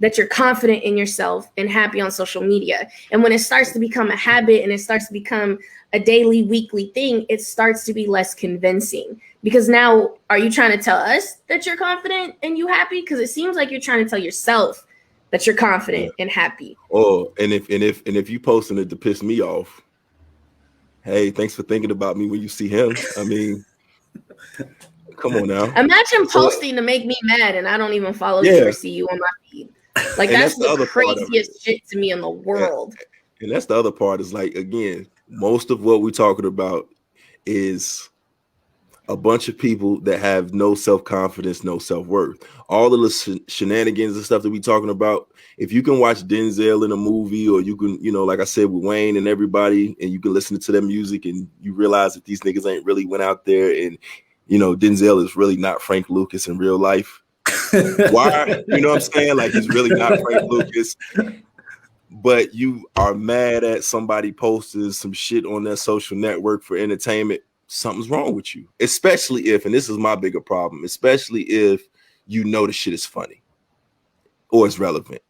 that you're confident in yourself and happy on social media. And when it starts to become a habit and it starts to become a daily, weekly thing, it starts to be less convincing. Because now, are you trying to tell us that you're confident and you happy? Because it seems like you're trying to tell yourself that you're confident and happy. Oh, and if you posting it to piss me off, hey, thanks for thinking about me when you see him. I mean, come on now. Imagine posting to make me mad and I don't even follow you or see you on my feed. Like, that's the craziest shit to me in the world. And that's the other part is like, again, most of what we're talking about is a bunch of people that have no self-confidence, no self-worth. All of the shenanigans and stuff that we're talking about, if you can watch Denzel in a movie, or you can, like I said, with Wayne and everybody, and you can listen to their music and you realize that these niggas ain't really went out there and, Denzel is really not Frank Lucas in real life. Why? You know what I'm saying? Like, he's really not Frank Lucas. But you are mad at somebody posted some shit on their social network for entertainment. Something's wrong with you. Especially if, and this is my bigger problem, especially if the shit is funny or it's relevant.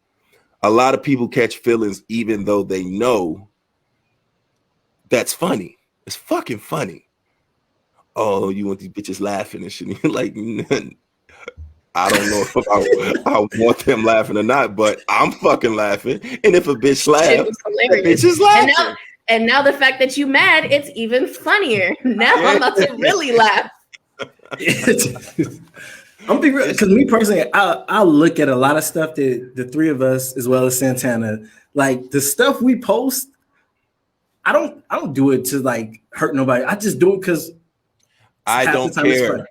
A lot of people catch feelings even though they know that's funny. It's fucking funny. Oh, you want these bitches laughing and shit. Like, I don't know if I want them laughing or not, but I'm fucking laughing. And if a bitch laughs, that bitch is laughing. And now the fact that you mad, it's even funnier. Now I'm about to really laugh. I'm being real, because me personally, I look at a lot of stuff that the three of us, as well as Santana, like the stuff we post. I don't do it to like hurt nobody. I just do it because I don't care.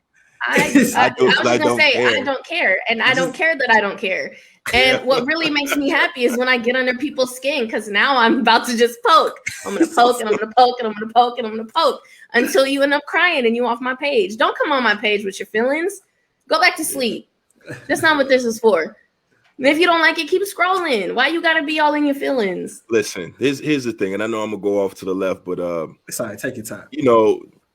I was gonna say I don't care, and I don't care that I don't care. And what really makes me happy is when I get under people's skin, because now I'm about to just poke. I'm gonna poke and I'm gonna poke and I'm gonna poke and I'm gonna poke until you end up crying and you off my page. Don't come on my page with your feelings. Go back to sleep. That's not what this is for. And if you don't like it, keep scrolling. Why you gotta be all in your feelings? Listen, here's the thing, and I know I'm gonna go off to the left, but it's all right, take your time.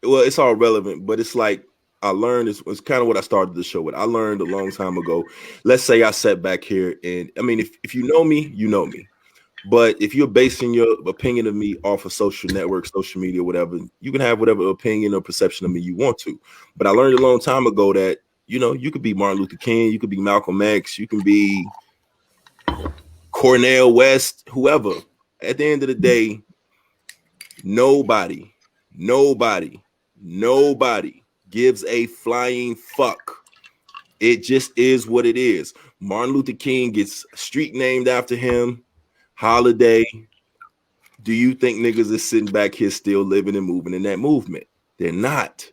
Well, it's all relevant, but it's like I learned, it's kind of what I started the show with. I learned a long time ago. Let's say I sat back here, and I mean, if you know me, you know me. But if you're basing your opinion of me off of social networks, social media, whatever, you can have whatever opinion or perception of me you want to. But I learned a long time ago that, you could be Martin Luther King, you could be Malcolm X, you can be Cornel West, whoever. At the end of the day, nobody gives a flying fuck. It just is what it is. Martin Luther King gets a street named after him. Holiday. Do you think niggas is sitting back here still living and moving in that movement? They're not.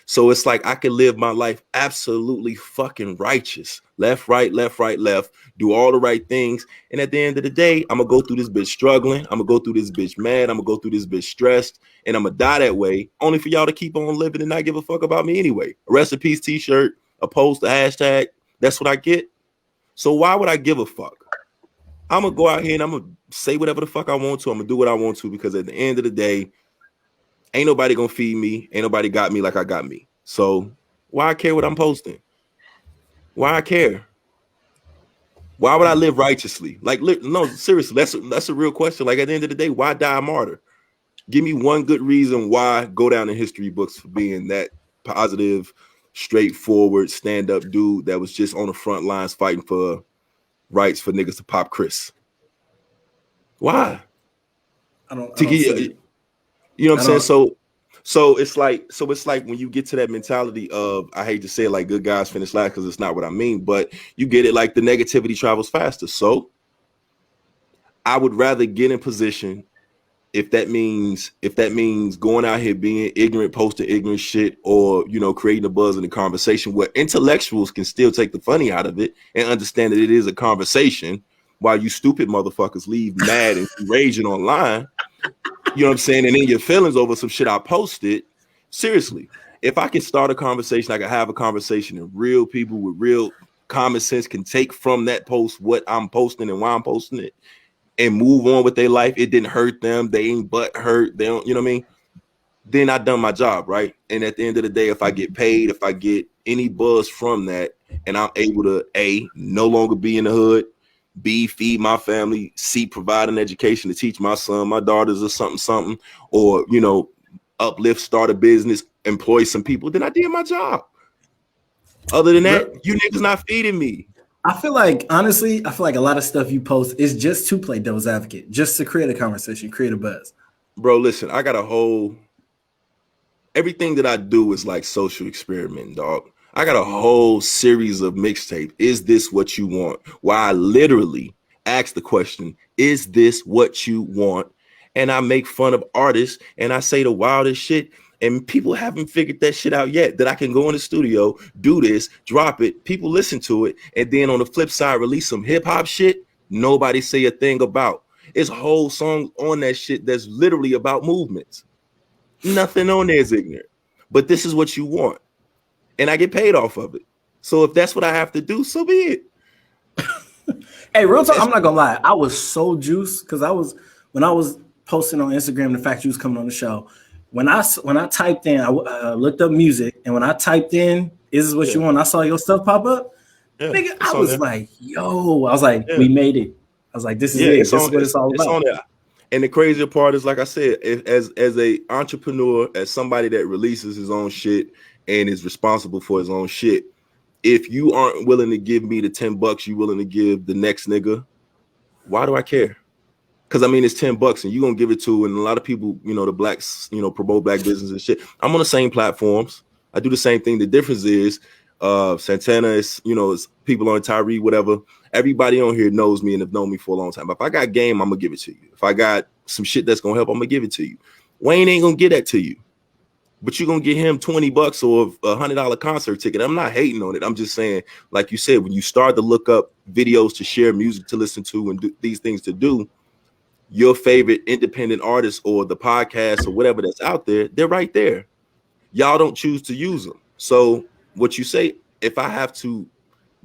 So it's like I could live my life absolutely fucking righteous. Left, right, left. Do all the right things. And at the end of the day, I'm going to go through this bitch struggling. I'm going to go through this bitch mad. I'm going to go through this bitch stressed. And I'm going to die that way, only for y'all to keep on living and not give a fuck about me anyway. A rest in peace t-shirt, a post, a hashtag. That's what I get. So why would I give a fuck? I'm going to go out here and I'm going to say whatever the fuck I want to. I'm going to do what I want to, because at the end of the day, ain't nobody going to feed me. Ain't nobody got me like I got me. So why I care what I'm posting? Why I care? Why would I live righteously? Like, no, seriously, that's a real question. Like, at the end of the day, why die a martyr? Give me one good reason why go down in history books for being that positive, straightforward, stand-up dude that was just on the front lines fighting for rights for niggas to pop Chris. Why? I don't you know what I'm saying? So it's like when you get to that mentality of, I hate to say it, like good guys finish last, because it's not what I mean, but you get it, like the negativity travels faster. So I would rather get in position, if that means going out here being ignorant, posting ignorant shit, or creating a buzz in the conversation where intellectuals can still take the funny out of it and understand that it is a conversation, while you stupid motherfuckers leave mad and raging online. You know what I'm saying? And in your feelings over some shit I posted. Seriously, if I can start a conversation, I can have a conversation, and real people with real common sense can take from that post what I'm posting and why I'm posting it and move on with their life. It didn't hurt them. They ain't butt hurt. They don't, you know what I mean? Then I done my job, right? And at the end of the day, if I get paid, if I get any buzz from that, and I'm able to A, no longer be in the hood, B, feed my family, C, provide an education to teach my son, my daughters or something, or, you know, uplift, start a business, employ some people, then I did my job. Other than that, you niggas not feeding me. I feel like, honestly, a lot of stuff you post is just to play devil's advocate, just to create a conversation, create a buzz. Bro, listen, I got a whole, everything that I do is like social experiment, dog. I got a whole series of mixtape. Is this what you want? Where I literally ask the question, is this what you want? And I make fun of artists and I say the wildest shit. And people haven't figured that shit out yet, that I can go in the studio, do this, drop it, people listen to it, and then on the flip side, release some hip hop shit nobody say a thing about. It's whole songs on that shit that's literally about movements. Nothing on there is ignorant. But this is what you want. And I get paid off of it. So if that's what I have to do, so be it. Hey, real talk, I'm not gonna lie. I was so juiced because when I was posting on Instagram the fact you was coming on the show. When I typed in, I looked up music, and when I typed in, "Is this what you want?" I saw your stuff pop up. Nigga, I was like, "Yo!" I was like, "We made it." I was like, "This is it. This is what it's all about." And the crazier part is, like I said, as a entrepreneur, as somebody that releases his own shit and is responsible for his own shit, if you aren't willing to give me the $10 you willing to give the next nigga, why do I care? Because I mean, it's $10 and you're gonna give it to, and a lot of people, you know, the blacks, you know, promote black business and shit. I'm on the same platforms. I do the same thing. The difference is Santana is, you know, it's people on Tyree, whatever. Everybody on here knows me and have known me for a long time. If I got game, I'm gonna give it to you. If I got some shit that's gonna help, I'm gonna give it to you. Wayne ain't gonna get that to you, but you're gonna get him $20 or $100 concert ticket. I'm not hating on it. I'm just saying, like you said, when you start to look up videos to share, music to listen to, and do these things to do, your favorite independent artist or the podcast or whatever that's out there, they're right there. Y'all don't choose to use them. So what you say, if I have to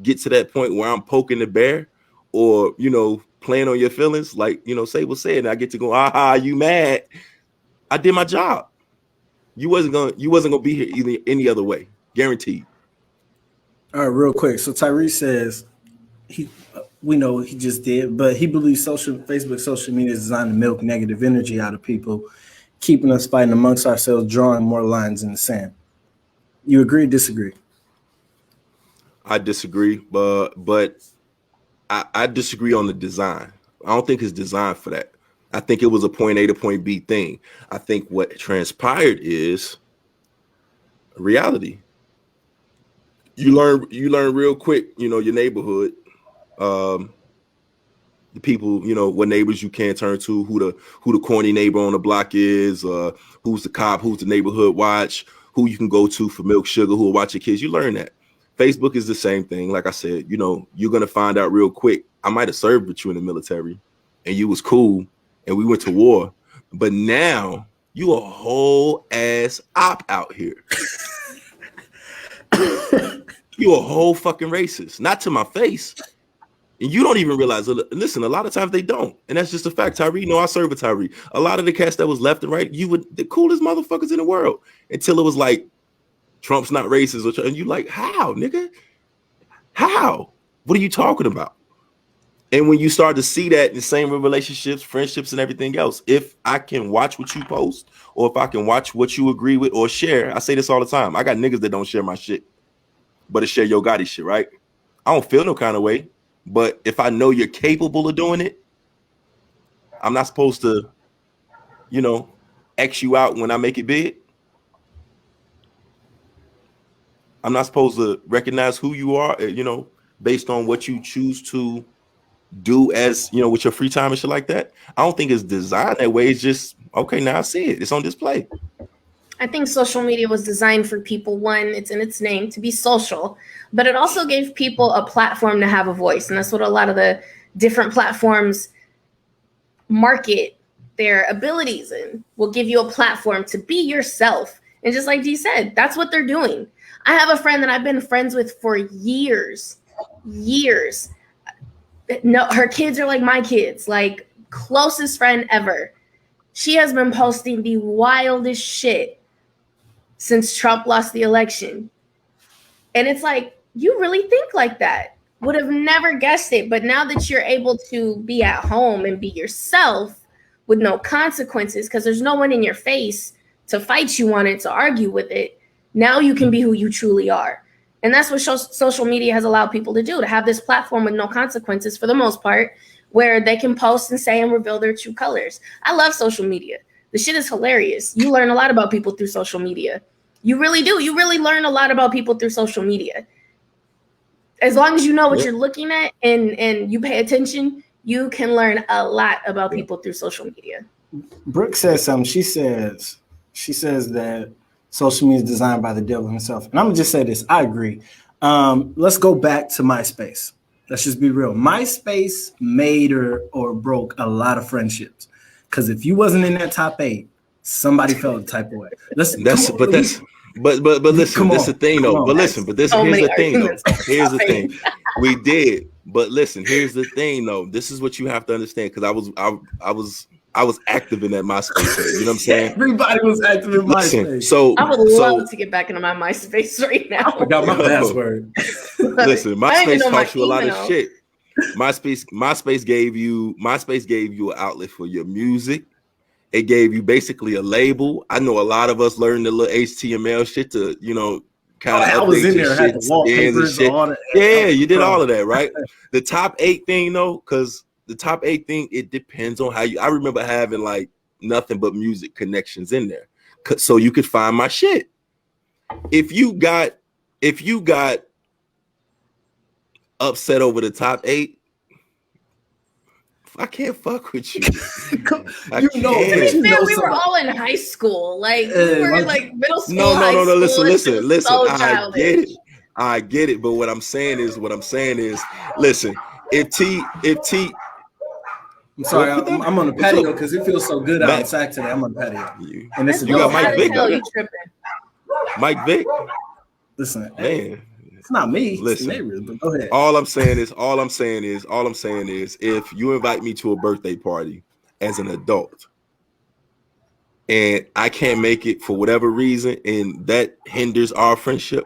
get to that point where I'm poking the bear or, you know, playing on your feelings, like, you know, say what's said, and I get to go, aha, you mad? I did my job. You wasn't gonna be here any other way, guaranteed. All right, real quick. So Tyree says we know he just did, but he believes Facebook social media is designed to milk negative energy out of people, keeping us fighting amongst ourselves, drawing more lines in the sand. You agree or disagree? I disagree, but I disagree on the design. I don't think it's designed for that. I think it was a point A to point B thing. I think what transpired is reality. You learn real quick, you know, your neighborhood, the people, you know, what neighbors you can turn to, who the corny neighbor on the block is, who's the cop, who's the neighborhood watch, who you can go to for milk, sugar, who will watch your kids. You learn that. Facebook is the same thing. Like I said, you know, you're gonna find out real quick. I might have served with you in the military, and you was cool, and we went to war, but now you a whole ass op out here. You a whole fucking racist, not to my face. And you don't even realize, listen, a lot of times they don't. And that's just a fact. Tyree, I serve with Tyree. A lot of the cats that was left and right, you were the coolest motherfuckers in the world until it was like, Trump's not racist. And you like, how, nigga? How? What are you talking about? And when you start to see that in the same relationships, friendships, and everything else, if I can watch what you post, or if I can watch what you agree with or share, I say this all the time. I got niggas that don't share my shit, but to share Yo Gotti shit, right? I don't feel no kind of way. But if I know you're capable of doing it, I'm not supposed to, you know, X you out when I make it big. I'm not supposed to recognize who you are, you know, based on what you choose to do as, you know, with your free time and shit like that. I don't think it's designed that way. It's just, okay, now I see it. It's on display. I think social media was designed for people. One, it's in its name to be social, but it also gave people a platform to have a voice. And that's what a lot of the different platforms market their abilities in, will give you a platform to be yourself And just like Dee said, that's what they're doing. I have a friend that I've been friends with for years. No, her kids are like my kids, like closest friend ever. She has been posting the wildest shit since Trump lost the election. And it's like, you really think like that. Would have never guessed it. But now that you're able to be at home and be yourself with no consequences, because there's no one in your face to fight you on it, to argue with it, now you can be who you truly are. And that's what social media has allowed people to do, to have this platform with no consequences for the most part, where they can post and say and reveal their true colors. I love social media. The shit is hilarious. You learn a lot about people through social media. You really do. You really learn a lot about people through social media. As long as you know what you're looking at and you pay attention, you can learn a lot about people through social media. Brooke says something. She says that social media is designed by the devil himself. And I'm gonna just say this. I agree. Let's go back to MySpace. Let's just be real. MySpace made or broke a lot of friendships. Because if you wasn't in that top 8, somebody felt the type of way. Listen, but listen, this is the thing though. But listen, but this here's the thing though. Here's the thing. We did, but listen, here's the thing though. This is what you have to understand, because I was active in that MySpace. You know what I'm saying? Everybody was active in MySpace. So I would love to get back into my MySpace right now. I forgot my password. Listen, MySpace taught you a lot of shit. MySpace gave you an outlet for your music. It gave you basically a label. I know a lot of us learned the little HTML shit to, kind of I was in there, had the wallpapers, all that. Yeah, you did all of that, right? The top 8 thing though, because the top 8 thing, it depends on how you. I remember having like nothing but music connections in there, so you could find my shit. If you got upset over the top 8, I can't fuck with you. We were all in high school. Like we were in like middle school. No. Listen. So I get it. But what I'm saying is, listen. If T, I'm sorry, I'm on the patio because it feels so good outside today. I'm on the patio, and this is you got Mike Vick. Mike Vick. Listen, man. It's not me. Listen, neighbors, but go ahead. All I'm saying is, if you invite me to a birthday party as an adult and I can't make it for whatever reason, and that hinders our friendship.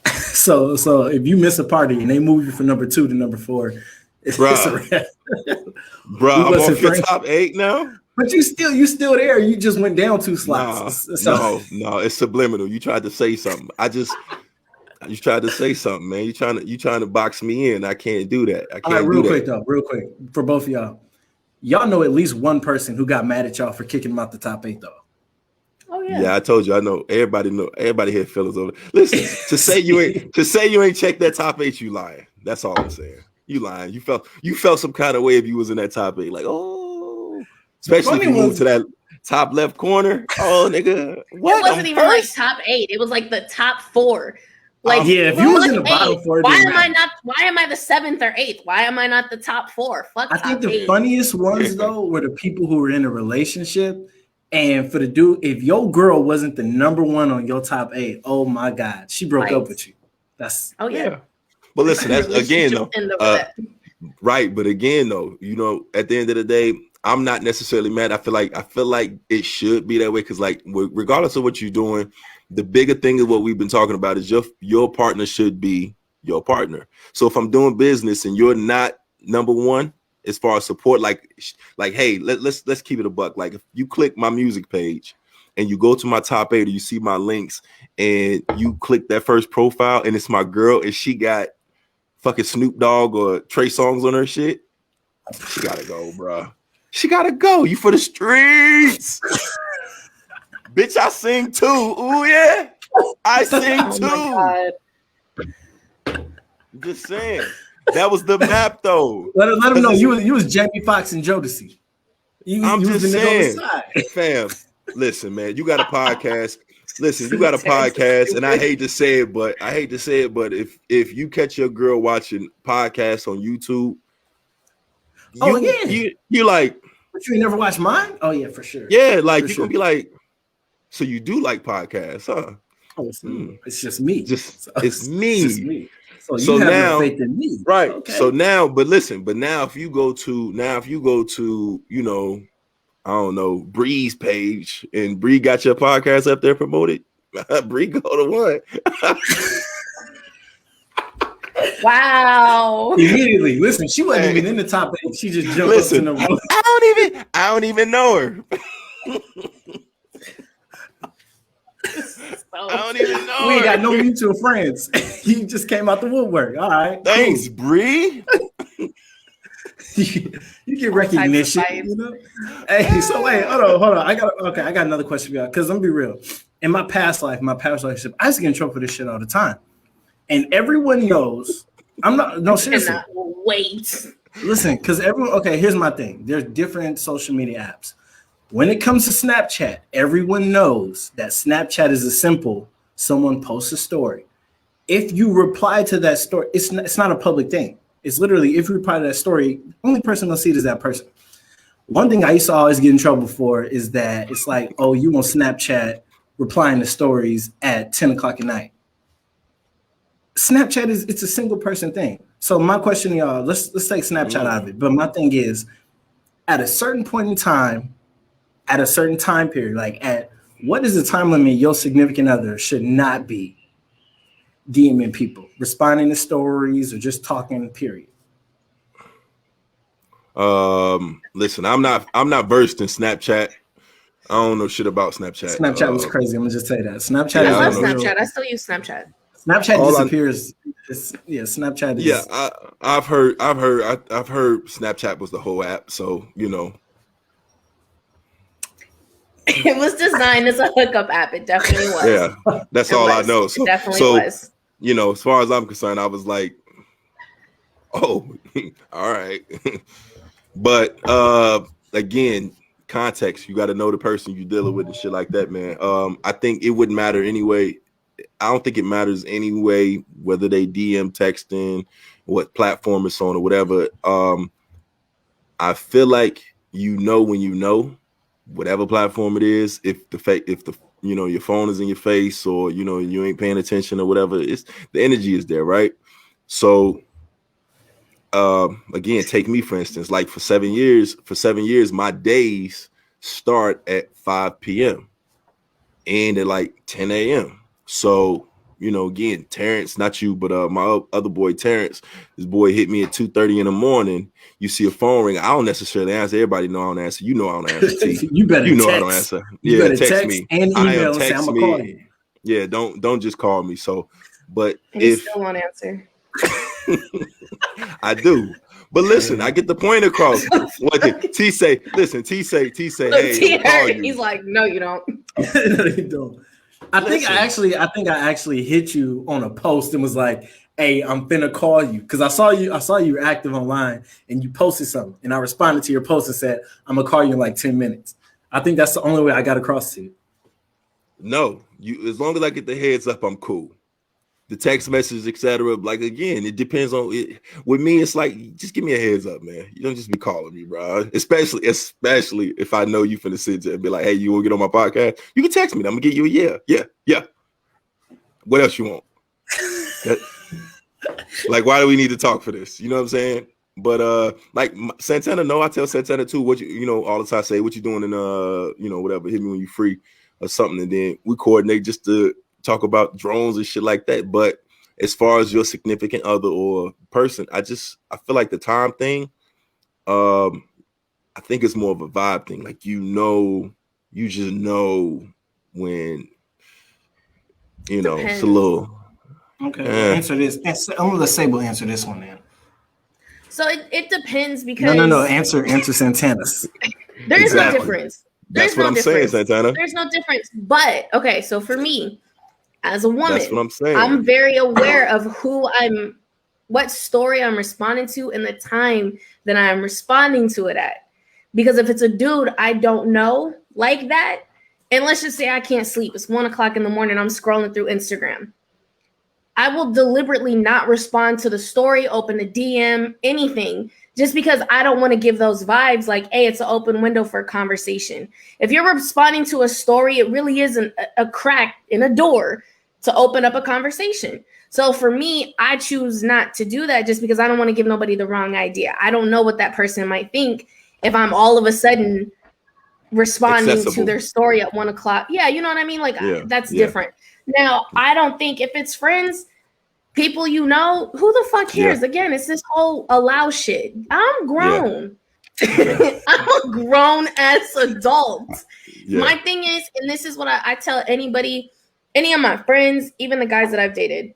So if you miss a party and they move you from number 2 to number 4, it's a wrap. Bro, I'm off your top 8 now. But you still there. You just went down 2 slots. No, it's subliminal. You tried to say something. You tried to say something, man. You trying to box me in. I can't do that. I can't. All right, real quick, for both of y'all. Y'all know at least one person who got mad at y'all for kicking him out the top 8, though. Oh yeah. Yeah, I told you. I know. Everybody had feelings over it. Listen, to say you ain't checked that top 8, you lying. That's all I'm saying. You lying. You felt some kind of way if you was in that top 8. Like, especially if you moved to that top left corner. Oh, nigga. What? It wasn't even like top 8. It was like the top 4. Like, if you was in the bottom 4, why am I the 7th or 8th? Why am I not the top 4? Fuck. I think the funniest ones though were the people who were in a relationship. And for the dude, if your girl wasn't the number 1 on your top 8, oh my God, she broke up with you. That's yeah. But listen, that's again though. Right, but again though, at the end of the day, I'm not necessarily mad. I feel like it should be that way, because like regardless of what you're doing, the bigger thing is what we've been talking about is your partner should be your partner. So if I'm doing business and you're not number 1 as far as support, like hey, let's keep it a buck. Like if you click my music page and you go to my top 8, or you see my links and you click that first profile and it's my girl and she got fucking Snoop Dogg or Trey Songz on her shit, she gotta go, bro. She gotta go. You for the streets. Bitch, I sing too. Ooh, yeah. I sing too. I'm just saying. That was the map, though. Let him know you was Jamie Foxx and Jodeci. I'm just saying. Fam, listen, man. You got a podcast. Listen, you got a podcast, and I hate to say it, but if you catch your girl watching podcasts on YouTube, you like, But you ain't never watched mine? Oh yeah, for sure. Yeah, like for you sure. could be like, so you do like podcasts, huh? Oh, it's just me. It's me. It's just me. So So you have now, no faith in me, right? Okay. So now, but now if you go to you know, I don't know, Bree's page and Bree got your podcast up there promoted, Bree go to one. Wow. Immediately. Listen, she wasn't even in the top 8. She just jumped up to number 1. I don't even know her. I don't even know. We ain't got no mutual friends. You just came out the woodwork. All right. Thanks, cool. Bree. You get recognition. You know? Hey, so wait, hold on. I got another question for y'all. Because I'm gonna be real. In my past relationship, I used to get in trouble for this shit all the time. And everyone knows I'm not no seriously. Wait. Listen, because everyone, here's my thing. There's different social media apps. When it comes to Snapchat, everyone knows that Snapchat is a simple, someone posts a story. If you reply to that story, it's not a public thing. It's literally, if you reply to that story, the only person gonna see it is that person. One thing I used to always get in trouble for is that it's like, oh, you on Snapchat replying to stories at 10 o'clock at night. Snapchat it's a single person thing. So my question to y'all, let's take Snapchat out of it. But my thing is, at a certain point in time, at a certain time period, like at what is the time limit your significant other should not be DMing people, responding to stories, or just talking, period? Listen, I'm not versed in Snapchat. I don't know shit about Snapchat. Snapchat was crazy. I'm gonna just say that. Snapchat. I love Snapchat. I still use Snapchat. Snapchat disappears. Snapchat is. Yeah, I've heard Snapchat was the whole app. So you know, it was designed as a hookup app. It definitely was. Yeah, that's all I know. So, it definitely was. You know, as far as I'm concerned, I was like, oh, all right. But again, context. You got to know the person you're dealing with and shit like that, man. I think it wouldn't matter anyway. I don't think it matters anyway whether they DM texting, what platform it's on, or whatever. I feel like when you know, whatever platform it is, if the your phone is in your face, or you ain't paying attention or whatever, it's the energy is there, right? So again, take me for instance, like for 7 years, my days start at 5 p.m. and at like 10 a.m. So, again, Terrence, not you, but my other boy, Terrence, this boy hit me at 2:30 in the morning. You see a phone ring. I don't necessarily answer. Everybody know I don't answer. You know I don't answer. T. You better text. I don't answer. You better text me and email and say I'm gonna call you. Yeah, don't just call me. So, but and if you still won't answer, I do. But listen, I get the point across. What did T say? Listen, T say, hey, call you. He's like, no, you don't. No, you don't. I think I actually hit you on a post and was like, hey, I'm finna call you. Because I saw you were active online and you posted something. And I responded to your post and said, I'm gonna call you in like 10 minutes. I think that's the only way I got across to you. No, as long as I get the heads up, I'm cool. The text message, etc. Like again, it depends on it. With me, it's like just give me a heads up, man. You don't just be calling me, bro. Especially if I know you finna sit there and be like, "Hey, you want to get on my podcast?" You can text me. I'm gonna give you a yeah. What else you want? Like, why do we need to talk for this? You know what I'm saying? But like Santana, no, I tell Santana too. What all the time say, what you doing in whatever. Hit me when you free or something, and then we coordinate just to talk about drones and shit like that. But as far as your significant other or person, I feel like the time thing, I think it's more of a vibe thing. Like, you just know when, it's a little. Okay, answer this. I'm gonna let Sable answer this one then. So it depends because no. Answer Santana's. There is no difference. That's what I'm saying, Santana. There's no difference. But okay, so for me, as a woman, that's what I'm saying. I'm very aware of what story I'm responding to and the time that I'm responding to it at. Because if it's a dude I don't know like that, and let's just say I can't sleep, it's 1 o'clock in the morning, I'm scrolling through Instagram. I will deliberately not respond to the story, open a DM, anything, just because I don't want to give those vibes like, hey, it's an open window for a conversation. If you're responding to a story, it really isn't a crack in a door to open up a conversation. So for me, I choose not to do that just because I don't want to give nobody the wrong idea. I don't know what that person might think if I'm all of a sudden responding to their story at 1 o'clock. Yeah, you know what I mean? Like that's different. Now, I don't think if it's friends, people you know, who the fuck cares? Again, it's this whole allow shit. I'm grown. I'm a grown ass adult. My thing is, and this is what I tell anybody, any of my friends, even the guys that I've dated,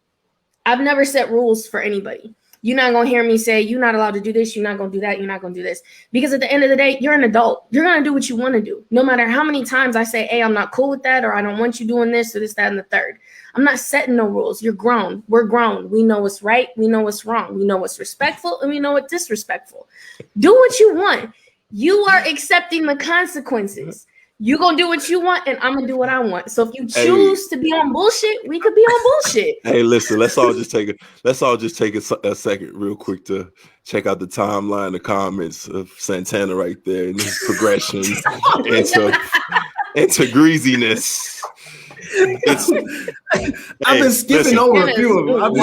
I've never set rules for anybody. You're not going to hear me say, you're not allowed to do this. You're not going to do that. You're not going to do this. Because at the end of the day, you're an adult. You're going to do what you want to do. No matter how many times I say, hey, I'm not cool with that, or I don't want you doing this or this, that, and the third. I'm not setting no rules. You're grown. We're grown. We know what's right. We know what's wrong. We know what's respectful, and we know what's disrespectful. Do what you want. You are accepting the consequences. You gonna do what you want, and I'm gonna do what I want. So if you choose to be on bullshit, we could be on bullshit. Hey, listen, let's all just take a second real quick to check out the timeline, the comments of Santana right there, and his progression into greasemess. I've been skipping over a few of them. I've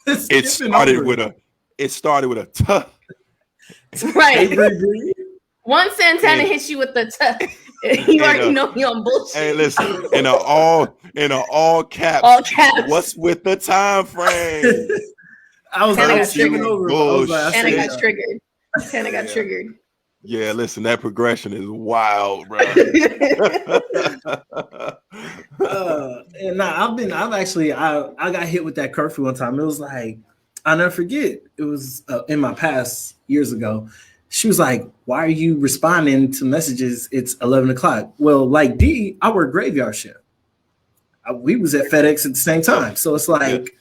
been skipping over. It started with a tough. Right. Once Santana hits you with the you already know you're on bullshit. Hey, listen, in all caps. All caps. What's with the time frame? I was skipping over. And I got triggered. And I got triggered. Yeah, listen, that progression is wild, bro. And I got hit with that curfew one time. It was like, I'll never forget. It was in my past years ago. She was like, why are you responding to messages? It's 11 o'clock. Well, like D, I work graveyard shift. We was at FedEx at the same time. So it's like,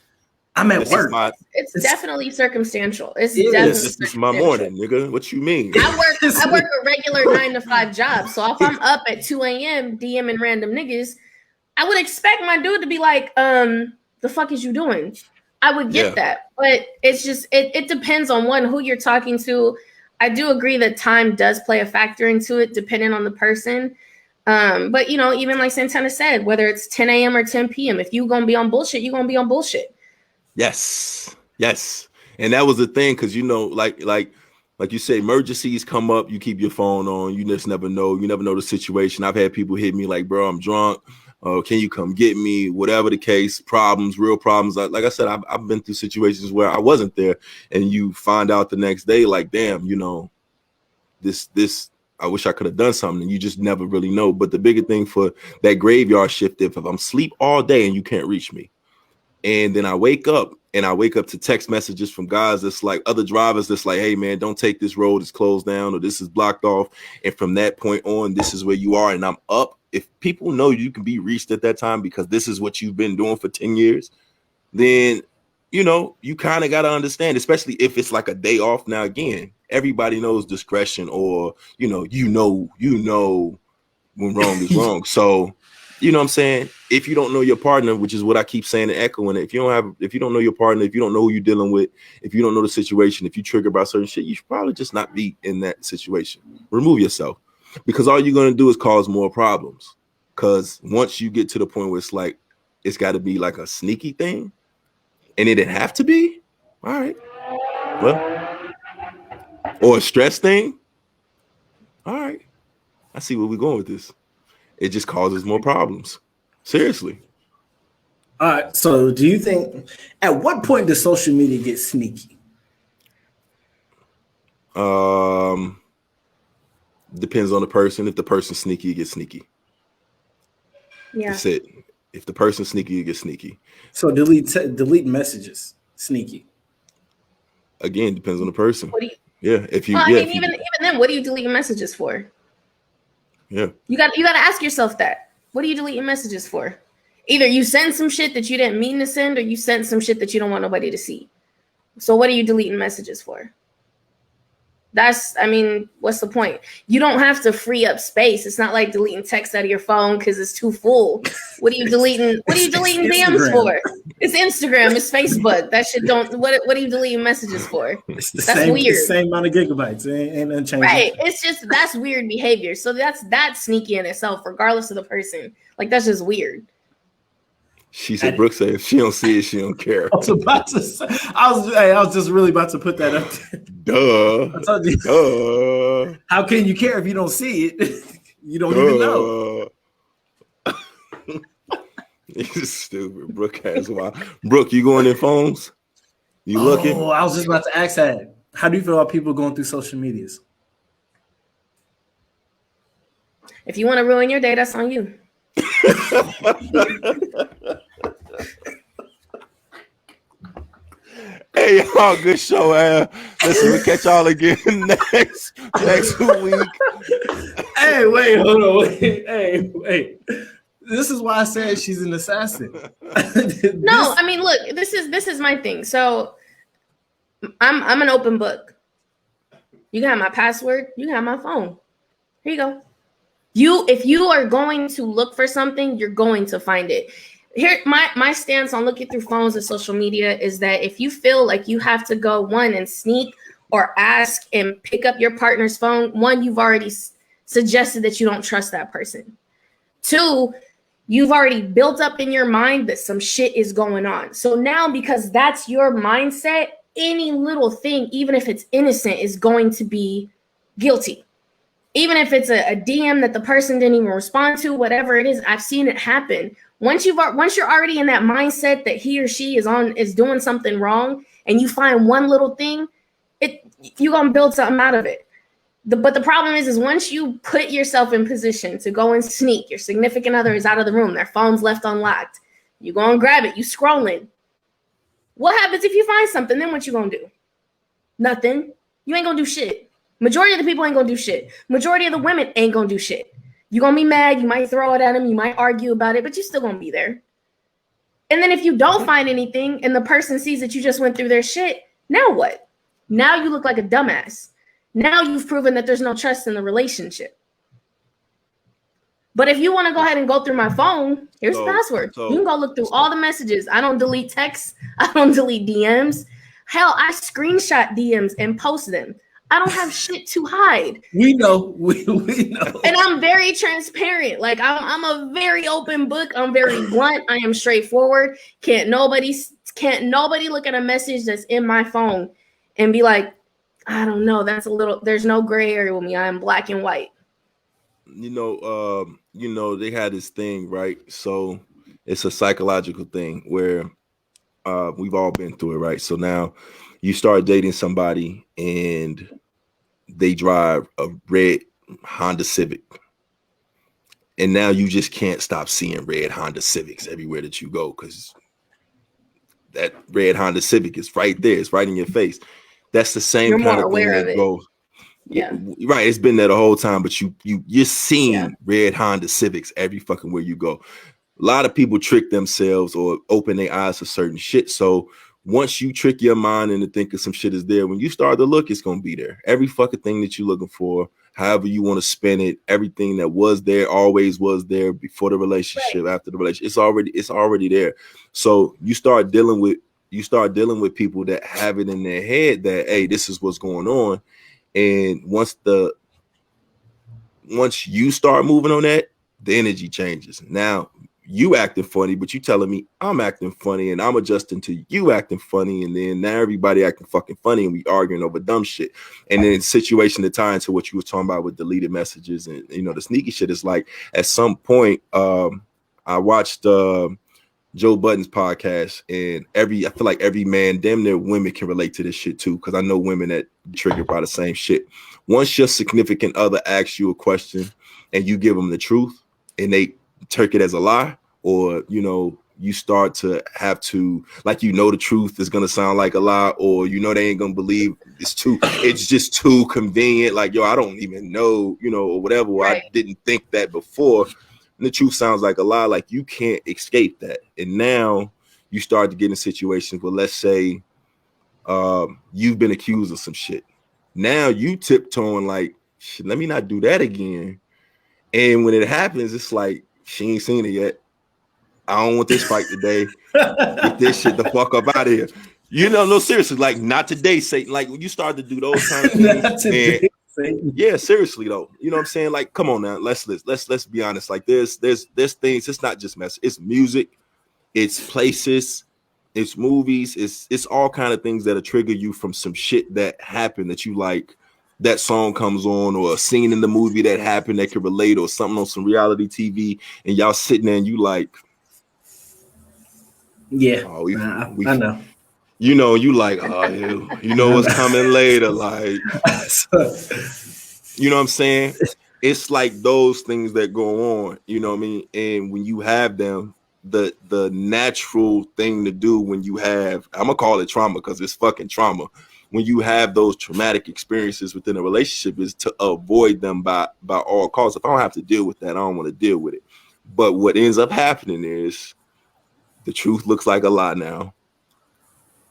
I'm at work. It's definitely circumstantial. This is my morning, nigga. What you mean? I work a regular 9 to 5 job. So if I'm up at 2 a.m. DMing random niggas, I would expect my dude to be like, the fuck is you doing? I would get that. But it's just, it depends on who you're talking to. I do agree that time does play a factor into it, depending on the person. But, you know, even like Santana said, whether it's 10 a.m. or 10 p.m., if you're going to be on bullshit, you're going to be on bullshit. Yes. And that was the thing, because, you know, like you say, emergencies come up, you keep your phone on. You just never know. You never know the situation. I've had people hit me like, bro, I'm drunk. Can you come get me? Whatever the case, real problems. Like I said, I've been through situations where I wasn't there, and you find out the next day, like, damn, you know, this, I wish I could have done something. And you just never really know. But the bigger thing for that graveyard shift, if I'm asleep all day and you can't reach me, and then I wake up to text messages from guys that's like other drivers that's like, hey man, don't take this road, it's closed down, or this is blocked off. And from that point on, this is where you are, and I'm up. If people know you can be reached at that time because this is what you've been doing for 10 years, then, you know, you kind of got to understand, especially if it's like a day off. Now, again, everybody knows discretion, or, you know, when wrong is wrong. So, you know what I'm saying? If you don't know your partner, which is what I keep saying and echoing, if you don't know your partner, if you don't know who you're dealing with, if you don't know the situation, if you trigger about certain shit, you should probably just not be in that situation. Remove yourself, because all you're going to do is cause more problems. Because once you get to the point where it's like, it's got to be like a sneaky thing, and it didn't have to be, all right, well, or a stress thing, all right, I see where we're going with this. It just causes more problems. Seriously. All right. So do you think, at what point does social media get sneaky? Depends on the person. If the person's sneaky, it gets sneaky. Yeah. That's it. If the person's sneaky, it gets sneaky. So delete messages. Sneaky. Again, depends on the person. If you, well, I mean, even then, what do you delete messages for? Yeah. You got to ask yourself that. What are you deleting messages for? Either you send some shit that you didn't mean to send, or you sent some shit that you don't want nobody to see. So what are you deleting messages for? What's the point? You don't have to free up space. It's not like deleting text out of your phone because it's too full. What are you deleting? What are you deleting DMs for? It's Instagram. It's Facebook. That shit don't. What are you deleting messages for? It's the That's same, weird. It's the same amount of gigabytes. It ain't unchanging. Right. It's just that's weird behavior. So that's sneaky in itself, regardless of the person. Like that's just weird. She said, Brooke said, if she don't see it, she don't care. I was about to say, I was just really about to put that up there. Duh. I told you. Duh. How can you care if you don't see it? You don't even know. You're stupid. Brooke has why. Brooke, you going in phones? You looking? Oh, I was just about to ask that. How do you feel about people going through social medias? If you want to ruin your day, that's on you. Hey, y'all, good show, man. Listen, we'll catch y'all again next week. Hey, wait, hold on, wait. Hey, wait. This is why I said she's an assassin. No, I mean, look, this is my thing. So I'm an open book. You can have my password, you can have my phone. Here you go. If you are going to look for something, you're going to find it. Here, my stance on looking through phones and social media is that if you feel like you have to go one and sneak or ask and pick up your partner's phone, one, you've already suggested that you don't trust that person. Two, you've already built up in your mind that some shit is going on. So now, because that's your mindset, any little thing, even if it's innocent, is going to be guilty. Even if it's a DM that the person didn't even respond to, whatever it is, I've seen it happen. Once you're already in that mindset that he or she is doing something wrong, and you find one little thing, you're gonna build something out of it. But the problem is once you put yourself in position to go and sneak, your significant other is out of the room, their phone's left unlocked, you go and grab it, you scrolling. What happens if you find something? Then what you gonna do? Nothing. You ain't gonna do shit. Majority of the people ain't gonna do shit. Majority of the women ain't gonna do shit. You're gonna be mad, you might throw it at them, you might argue about it, but you're still gonna be there. And then if you don't find anything and the person sees that you just went through their shit, now what? Now you look like a dumbass. Now you've proven that there's no trust in the relationship. But if you want to go ahead and go through my phone, here's the password. You can go look through all the messages. I don't delete texts. I don't delete DMs. Hell, I screenshot DMs and post them. I don't have shit to hide. We know. We know. And I'm very transparent. Like I'm a very open book. I'm very blunt. I am straightforward. Can't nobody look at a message that's in my phone and be like, I don't know. There's no gray area with me. I am black and white. They had this thing, right? So it's a psychological thing where we've all been through it, right? So now you start dating somebody and they drive a red Honda Civic. And now you just can't stop seeing red Honda Civics everywhere that you go because that red Honda Civic is right there. It's right in your face. That's the same kind of thing that goes. Yeah. Right. It's been there the whole time, but you're seeing red Honda Civics every fucking where you go. A lot of people trick themselves or open their eyes to certain shit. So once you trick your mind into thinking some shit is there, when you start to look, it's going to be there. Every fucking thing that you're looking for, however you want to spin it, everything that was there always was there before the relationship, right. After the relationship, it's already there. So you start dealing with people that have it in their head that, hey, this is what's going on. And once you start moving on that, the energy changes. Now you acting funny, but you telling me I'm acting funny and I'm adjusting to you acting funny. And then now everybody acting fucking funny and we arguing over dumb shit. And then situation to tie into what you were talking about with deleted messages and, the sneaky shit is like at some point, I watched Joe Budden's podcast and I feel like every man, damn near women can relate to this shit too. Cause I know women that triggered by the same shit. Once your significant other asks you a question and you give them the truth and they take it as a lie, or you start to have to the truth is gonna sound like a lie, or they ain't gonna believe it's just too convenient, like yo, I don't even know, or whatever, right. I didn't think that before, and the truth sounds like a lie. Like you can't escape that. And now you start to get in situations where, let's say you've been accused of some shit, now you tiptoeing like, let me not do that again. And when it happens, it's like she ain't seen it yet. I don't want this fight today. Get this shit the fuck up out of here. You know, no, seriously, like not today, Satan. Like when you start to do those kind of things, man. Yeah, seriously though. You know what I'm saying? Like, come on now. Let's be honest. Like there's things, it's not just mess, it's music, it's places, it's movies, it's all kind of things that'll trigger you from some shit that happened that you like. That song comes on, or a scene in the movie that happened that could relate, or something on some reality TV, and y'all sitting there and you like, yeah, oh, I know. You know, you like, oh, you know what's coming later. Like, you know what I'm saying? It's like those things that go on, you know what I mean? And when you have them, the natural thing to do when you have, I'm gonna call it trauma because it's fucking trauma. When you have those traumatic experiences within a relationship is to avoid them by all costs. If I don't have to deal with that, I don't want to deal with it. But what ends up happening is the truth looks like a lie now.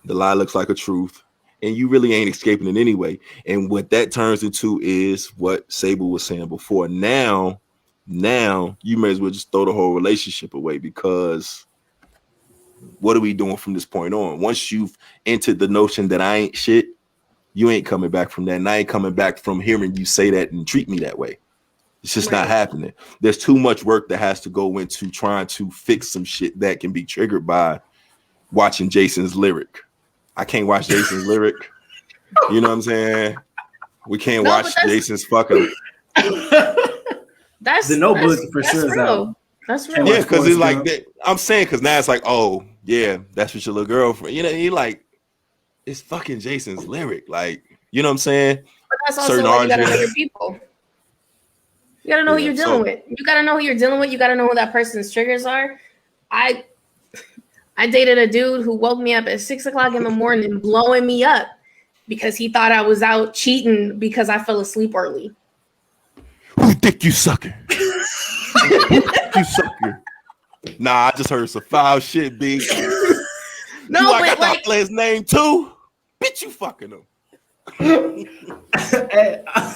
The lie looks like a truth, and you really ain't escaping it anyway. And what that turns into is what Sable was saying before. Now you may as well just throw the whole relationship away, because what are we doing from this point on? Once you've entered the notion that I ain't shit, you ain't coming back from that. And I ain't coming back from hearing you say that and treat me that way. It's just not happening. There's too much work that has to go into trying to fix some shit that can be triggered by watching Jason's lyric. I can't watch Jason's lyric. You know what I'm saying? We can't watch Jason's fucking. That's the Notebook for sure. Real. That's real. Yeah, because it's like that. I'm saying because now it's like, oh yeah, that's what your little girlfriend. You know, you like it's fucking Jason's lyric. Like, you know what I'm saying? But that's also why you gotta know your people. You gotta know who you're dealing with. You gotta know who you're dealing with. You gotta know who that person's triggers are. I dated a dude who woke me up at 6 o'clock in the morning, blowing me up because he thought I was out cheating because I fell asleep early. Who think you sucking? You sucker. Nah, I just heard some foul shit, B. No, but I like his name too. Bitch, you fucking him.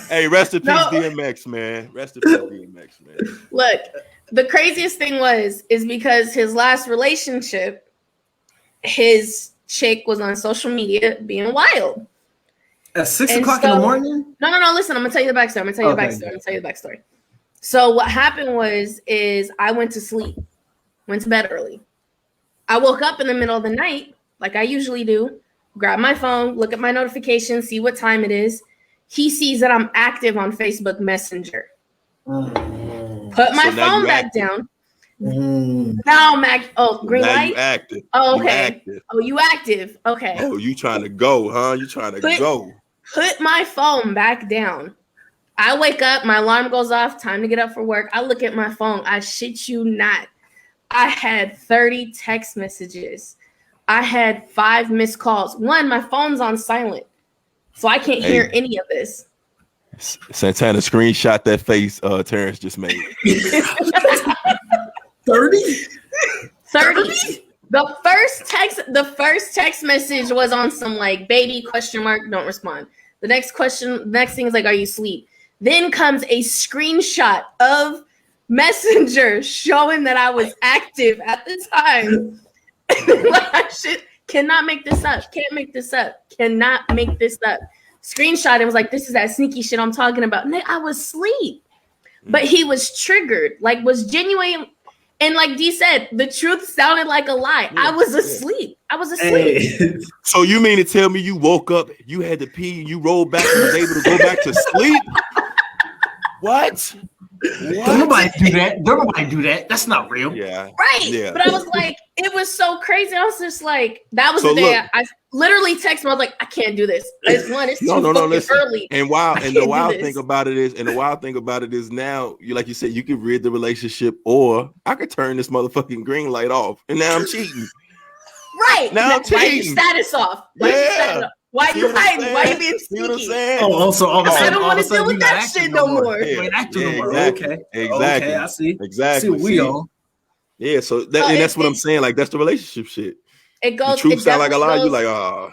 Hey, rest in peace, DMX, man. Rest in peace, DMX, man. Look, the craziest thing is because his last relationship, his chick was on social media being wild. At 6 o'clock in the morning? No. Listen, I'm gonna tell you the backstory. So what happened is I went to bed early. I woke up in the middle of the night, like I usually do, grab my phone, look at my notifications, see what time it is. He sees that I'm active on Facebook Messenger. Put my phone back down. Now I'm active. Oh, green now light? You active. Oh, okay. You active. Okay. Oh, you trying to go, huh? You trying to go. Put my phone back down. I wake up, my alarm goes off, time to get up for work. I look at my phone. I shit you not. I had 30 text messages. I had 5 missed calls. One, my phone's on silent, so I can't hear any of this. Santana screenshot that face Terrence just made. 30? The first text message was on some like baby ? Don't respond. The next thing is like, are you asleep? Then comes a screenshot of Messenger showing that I was active at the time. Like, shit, cannot make this up. Can't make this up. Cannot make this up. Screenshot, it was like, this is that sneaky shit I'm talking about. And I was asleep. But he was triggered, like was genuine. And like D said, the truth sounded like a lie. I was asleep. Hey. So you mean to tell me you woke up, you had to pee, and you rolled back and was able to go back to sleep? What? Don't nobody do that. That's not real. Yeah. Right. Yeah. But I was like, it was so crazy. I was just like, that was the day I literally texted him. I was like, I can't do this. It's too early. And the wild thing about it is now, like you said, you can rid the relationship, or I could turn this motherfucking green light off, and now I'm cheating. Right. Now I'm cheating. Why your status off? Why you hiding? Why you being sneaky? So all of a sudden, I don't want to deal with that shit no more. Exactly. Okay, I see. Exactly. See what we on. Yeah, so that's what I'm saying. Like, that's the relationship shit. It goes. The truth sound like a lie. You like, oh.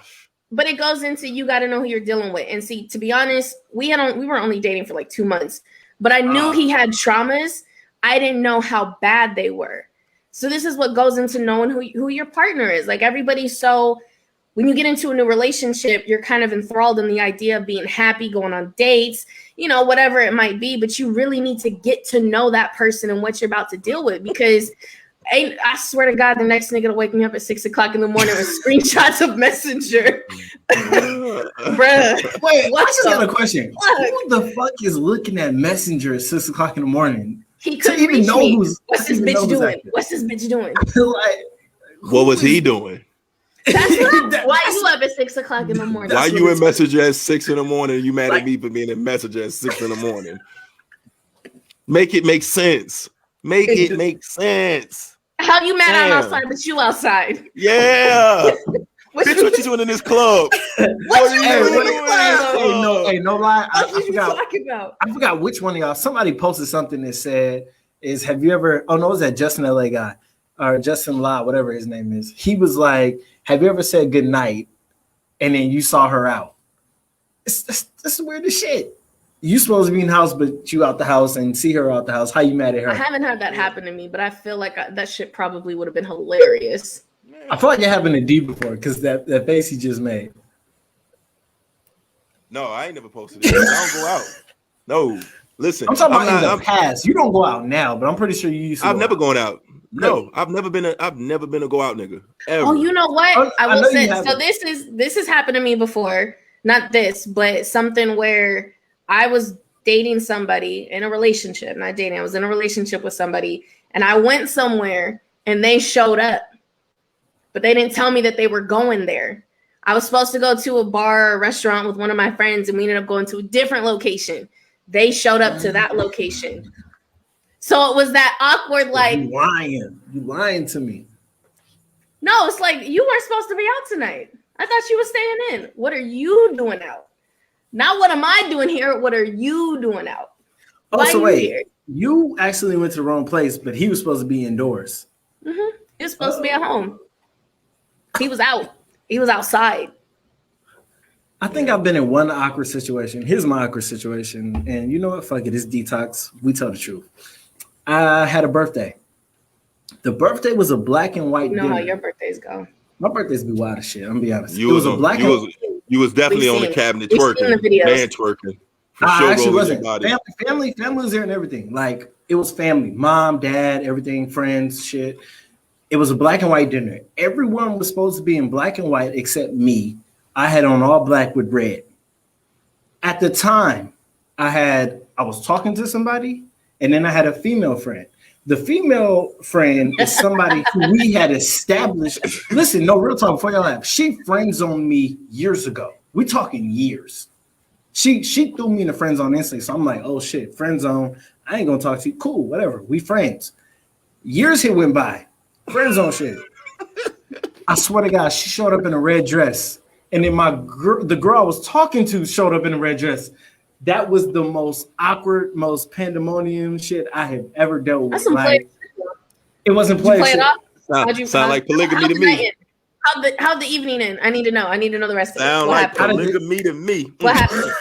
But it goes into, you got to know who you're dealing with. And see, to be honest, we were only dating for like 2 months, but I knew he had traumas. I didn't know how bad they were. So this is what goes into knowing who your partner is. Like everybody's so, when you get into a new relationship, you're kind of enthralled in the idea of being happy, going on dates, you know, whatever it might be. But you really need to get to know that person and what you're about to deal with, because I swear to God, the next nigga to wake me up at 6 o'clock in the morning with screenshots of Messenger. Bruh. Wait, I just got a question. Who the fuck is looking at Messenger at 6 o'clock in the morning? He couldn't reach me. What's this bitch doing? What's this bitch doing? Like, what was he doing? That's what why you up at 6 o'clock in the morning? Why you in Messenger at 6 in the morning? You mad at me for being in Messenger at 6 in the morning? Make it make sense. Make it make sense. How you mad I'm outside, but you outside? Yeah. Bitch, what you doing in this club? What you doing in this club? Hey, no lie. I forgot which one of y'all. Somebody posted something that said, have you ever, oh no, it was that Justin LA guy or Justin La, whatever his name is. He was like, have you ever said good night and then you saw her out? That's the weirdest shit. You supposed to be in the house, but you out the house and see her out the house. How you mad at her? I haven't had that happen to me, but I feel like that shit probably would have been hilarious. I feel like it happened to D before because that face he just made. No, I ain't never posted it. I don't go out. No, listen. I'm talking about in the past. You don't go out now, but I'm pretty sure you used to. I've never gone out. No, I've never been a go out nigga. Ever. Oh, you know what? I will say. So this has happened to me before. Not this, but something where I was dating somebody in a relationship. Not dating. I was in a relationship with somebody, and I went somewhere, and they showed up, but they didn't tell me that they were going there. I was supposed to go to a bar or restaurant with one of my friends, and we ended up going to a different location. They showed up to that location. So it was that awkward, like, you lying to me. No, it's like, you weren't supposed to be out tonight. I thought you were staying in. What are you doing out? Not what am I doing here? What are you doing out? Oh, so wait, you actually went to the wrong place, but he was supposed to be indoors. Mm-hmm. He was supposed to be at home. He was out. He was outside. I think I've been in one awkward situation. Here's my awkward situation. And you know what? Fuck it. It's Detox. We tell the truth. I had a birthday. The birthday was a black and white dinner. How your birthdays go. My birthdays be wild as shit. I'm gonna be honest. You was definitely on the cabinet twerking. Man twerking. I actually wasn't. Family was there and everything. Like, it was family. Mom, dad, everything, friends, shit. It was a black and white dinner. Everyone was supposed to be in black and white except me. I had on all black with red. At the time, I was talking to somebody, and then I had a female friend. The female friend is somebody who we had established. Listen, no, real talk before y'all laugh. She friend zoned me years ago. We're talking years. She threw me in the friend zone instantly. So I'm like, oh shit, friend zone. I ain't gonna talk to you. Cool, whatever. We friends. Years here went by. Friend zone shit. I swear to God, she showed up in a red dress. And then the girl I was talking to showed up in a red dress. That was the most awkward, most pandemonium shit I have ever dealt with. That's like, it wasn't play shit. Sound like polygamy to me. How'd the evening end? I need to know. I need to know the rest of it. Sound like polygamy to me. What happened?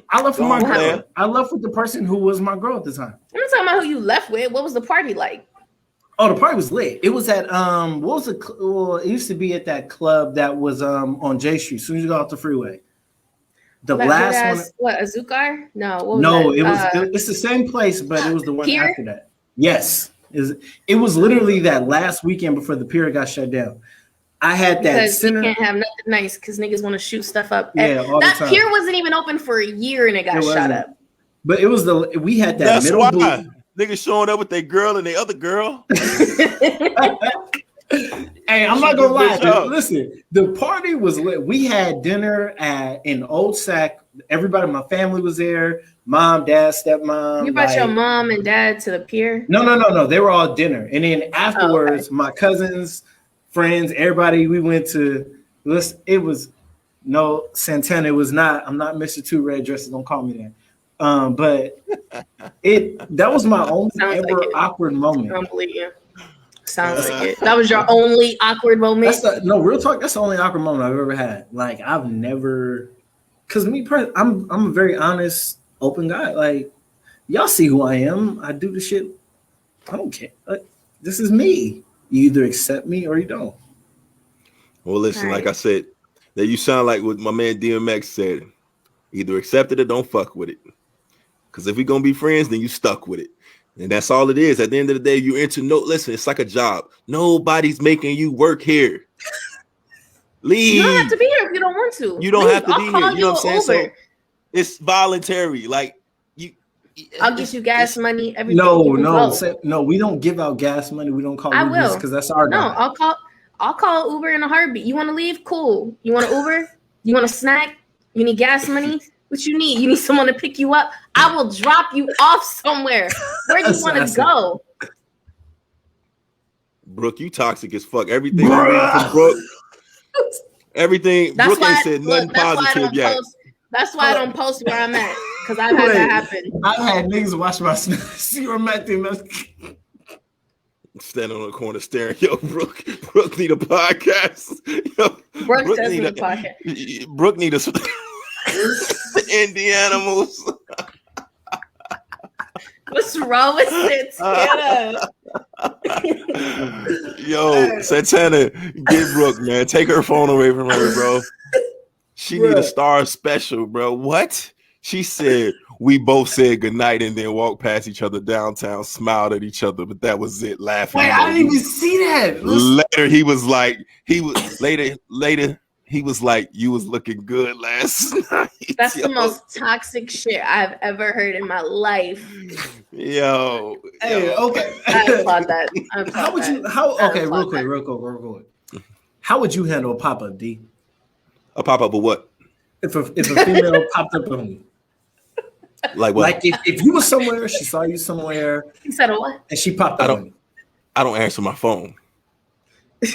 I left with my girl. I left with the person who was my girl at the time. I'm not talking about who you left with. What was the party like? Oh, the party was lit. It was at it used to be at that club that was on J Street. As soon as you go off the freeway. The last one. What, Azúcar? No. It's the same place, but it was the one Pier? After that. Yes. It was literally that last weekend before the pier got shut down. I had that center. You can't have nothing nice because niggas want to shoot stuff up. Yeah, all that the time. Pier wasn't even open for a year and it got shot up. But it was we had that. That's middle why booth. Niggas showing up with their girl and their other girl. Hey, I'm not gonna lie. Dude. Listen, the party was lit. We had dinner in Old Sac. Everybody, my family was there. Mom, dad, stepmom. You brought your mom and dad to the pier? No. They were all dinner, and then afterwards, my cousins, friends, everybody. We went to. It was no Santana. It was not. I'm not Mr. Two Red Dresses. Don't call me that. But that was my only awkward moment. I don't believe you. Sounds like it. That was your only awkward moment. Real talk. That's the only awkward moment I've ever had. Like, I've never, cause I'm a very honest, open guy. Like, y'all see who I am. I do the shit I don't care. This is me. You either accept me or you don't. Well, listen, like I said, that you sound like what my man DMX said. Either accept it or don't fuck with it. Because if we're gonna be friends, then you stuck with it. And that's all it is. At the end of the day, you enter listen, it's like a job. Nobody's making you work here. Leave. You don't have to be here if you don't want to. You don't have to be here. You know what I'm saying? Uber. So it's voluntary. Like I'll get you gas money. Everything. No, we don't give out gas money. We don't call Ubers because that's our No, guy. I'll call Uber in a heartbeat. You want to leave? Cool. You want to Uber? You want a snack? You need gas money? What you need? You need someone to pick you up? I will drop you off somewhere. Where do you want to go? Brooke, you toxic as fuck. Everything I'm reading from Brooke. Everything. That's Brooke ain't said nothing positive yet. That's why I don't post where I'm at. Because I've had that happen. I've had niggas watch my see where I'm at. Standing on the corner staring. Yo, Brooke need a podcast. Yo, Brooke does need a podcast. Brooke need a Indianimals. What's wrong with Santana? Yo, Santana, get Brooke, man. Take her phone away from her, bro. She need a star special, bro. What? She said we both said goodnight and then walked past each other downtown, smiled at each other, but that was it. Laughing. Wait, I didn't even see that. Later, he was like, you was looking good last night. That's the most toxic shit I've ever heard in my life. Hey, okay. I applaud that. Real quick. How would you handle a pop-up, D? A pop-up of what? If a female popped up on you. Like what? Like if you were somewhere, she saw you somewhere. You said a what? And she popped up on you. I don't answer my phone.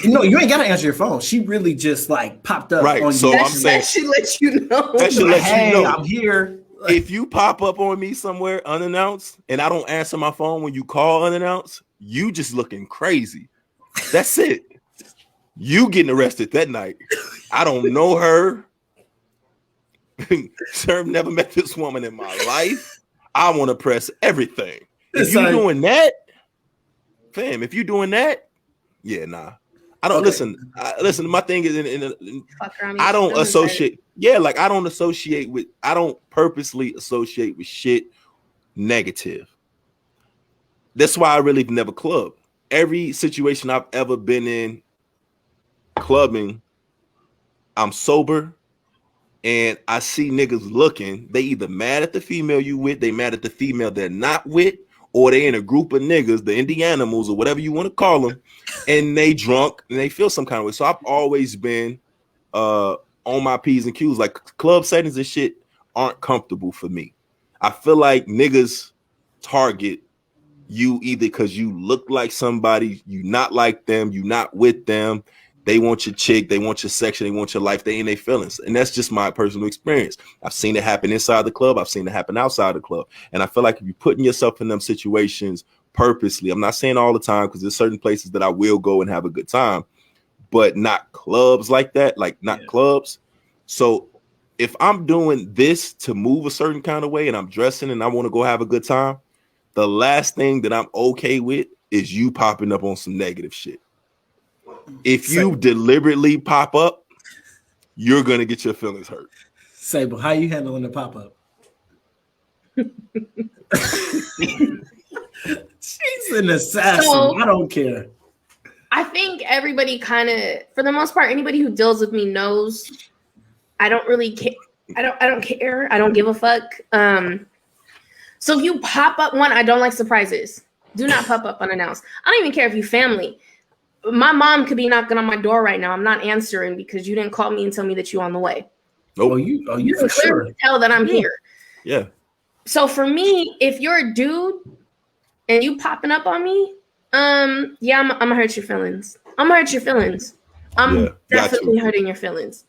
No, you ain't gotta answer your phone. She really just like popped up on you. So I'm saying that should let you know. That should let you know I'm here. If you pop up on me somewhere unannounced and I don't answer my phone when you call unannounced, you just looking crazy. That's it. You getting arrested that night. I don't know her. Sir, never met this woman in my life. I want to press everything. If you doing that, fam, if you doing that, yeah, nah. I don't listen. My thing is, I don't associate. Yeah, like I don't purposely associate with shit negative. That's why I really never club. Every situation I've ever been in clubbing, I'm sober. And I see niggas looking, they either mad at the female you with, they mad at the female they're not with, or they in a group of niggas, the Indianimals or whatever you want to call them, and they drunk and they feel some kind of way. So I've always been on my P's and Q's. Like club settings and shit aren't comfortable for me. I feel like niggas target you either because you look like somebody, you not like them, you not with them. They want your chick, they want your section, they want your life, they in their feelings. And that's just my personal experience. I've seen it happen inside the club. I've seen it happen outside the club. And I feel like if you're putting yourself in them situations purposely, I'm not saying all the time because there's certain places that I will go and have a good time, but not clubs like that, clubs. So if I'm doing this to move a certain kind of way and I'm dressing and I want to go have a good time, the last thing that I'm okay with is you popping up on some negative shit. If you deliberately pop up, you're gonna get your feelings hurt. Sable, how you handling the pop up? She's an assassin. So, I don't care. I think everybody kind of, for the most part, anybody who deals with me knows I don't really care. I don't care. I don't give a fuck. So if you pop up, I don't like surprises. Do not pop up unannounced. I don't even care if you family. My mom could be knocking on my door right now. I'm not answering because you didn't call me and tell me that you're on the way. Nope. You can clearly tell that I'm here. Yeah. So for me, if you're a dude and you popping up on me, I'm gonna hurt your feelings. I'm definitely hurting your feelings.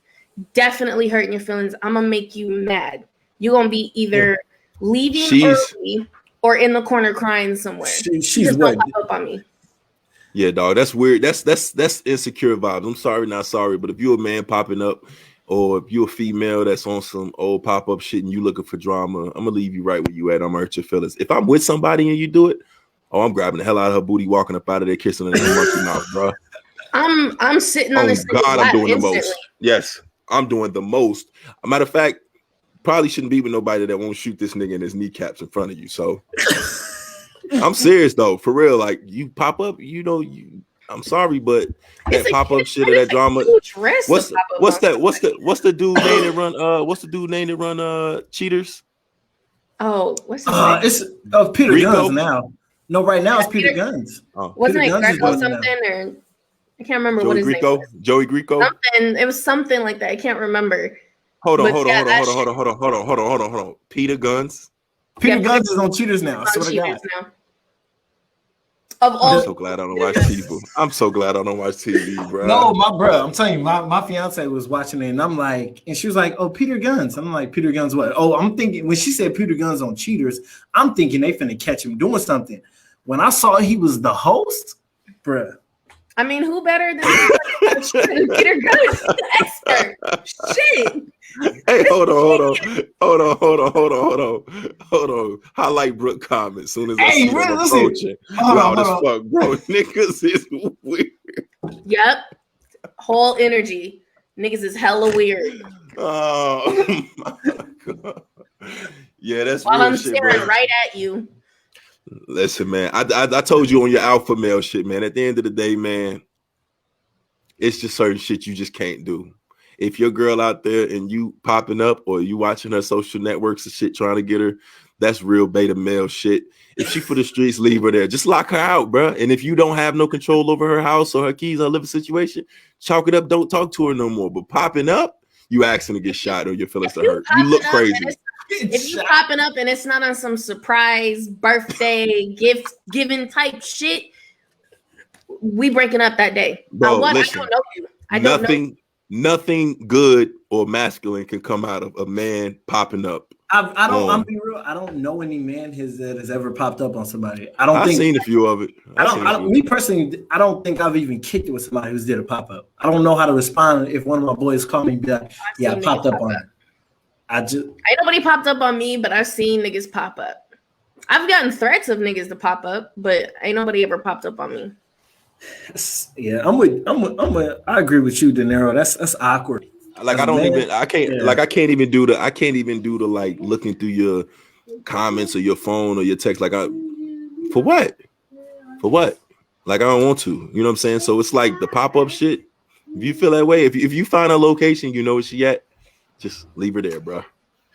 Definitely hurting your feelings. I'm gonna make you mad. You're gonna be either leaving early or in the corner crying somewhere. She's what? Pop up on me. Yeah, dog. That's weird. That's insecure vibes. I'm sorry, not sorry. But if you're a man popping up, or if you're a female that's on some old pop-up shit and you looking for drama, I'm gonna leave you right where you at. I'm gonna hurt your feelings. If I'm with somebody and you do it, Oh, I'm grabbing the hell out of her booty, walking up out of there, kissing her in the monkey mouth, bro. I'm sitting on this. God, I'm doing the most. Yes, I'm doing the most. A matter of fact, probably shouldn't be with nobody that won't shoot this nigga in his kneecaps in front of you. So I'm serious though, for real. Like you pop up, I'm sorry, but that pop up shit or that drama. What's the dude name that run? What's the dude name that run? Cheaters. Oh, what's his name? It's Peter Rico? Guns now. No, right now it's Peter Guns. Wasn't Peter it Greco something or I can't remember Joey what his Greco? name was. Joey Greco. Something. It was something like that. I can't remember. Hold on. Peter Guns. Peter Guns is on Cheaters now. I swear to God. I'm so glad I don't watch TV. I'm so glad I don't watch TV, bro. No, I'm telling you, my fiance was watching it, and I'm like, and she was like, "Oh, Peter Guns." I'm like, "Peter Guns what?" Oh, I'm thinking when she said Peter Guns on Cheaters, I'm thinking they finna catch him doing something. When I saw he was the host, bruh. I mean, who better than Peter Guns? The expert. Shit. Hey, hold on. Highlight Brooke comment soon as I see them approaching. Loud as fuck, bro. Niggas is weird. Yep. Whole energy. Niggas is hella weird. Oh my God. Yeah, that's while real I'm shit, staring bro. right at you. Listen, man. I told you on your alpha male shit, man. At the end of the day, man, it's just certain shit you just can't do. If your girl out there and you popping up or you watching her social networks and shit trying to get her, that's real beta male shit. If she for the streets, leave her there. Just lock her out, bro. And if you don't have no control over her house or her keys or living situation, chalk it up. Don't talk to her no more. But popping up, you asking to get shot or your feelings are hurt. You look crazy. If you popping up and it's not on some surprise birthday gift giving type shit, we breaking up that day. Bro, listen, I don't know you. I don't know. Nothing good or masculine can come out of a man popping up. I'm being real. I don't know any man that has ever popped up on somebody. I've seen a few of it. Me personally, I don't think I've even kicked it with somebody who's did a pop up. I don't know how to respond if one of my boys call me and be like, "Yeah, I popped up on it." Ain't nobody popped up on me, but I've seen niggas pop up. I've gotten threats of niggas to pop up, but ain't nobody ever popped up on me. Yeah, I agree with you, De Niro. That's awkward. Like I can't even do the like looking through your comments or your phone or your text. Like for what? Like I don't want to. You know what I'm saying? So it's like the pop-up shit. If you feel that way, if you find a location, you know where she at, just leave her there, bro.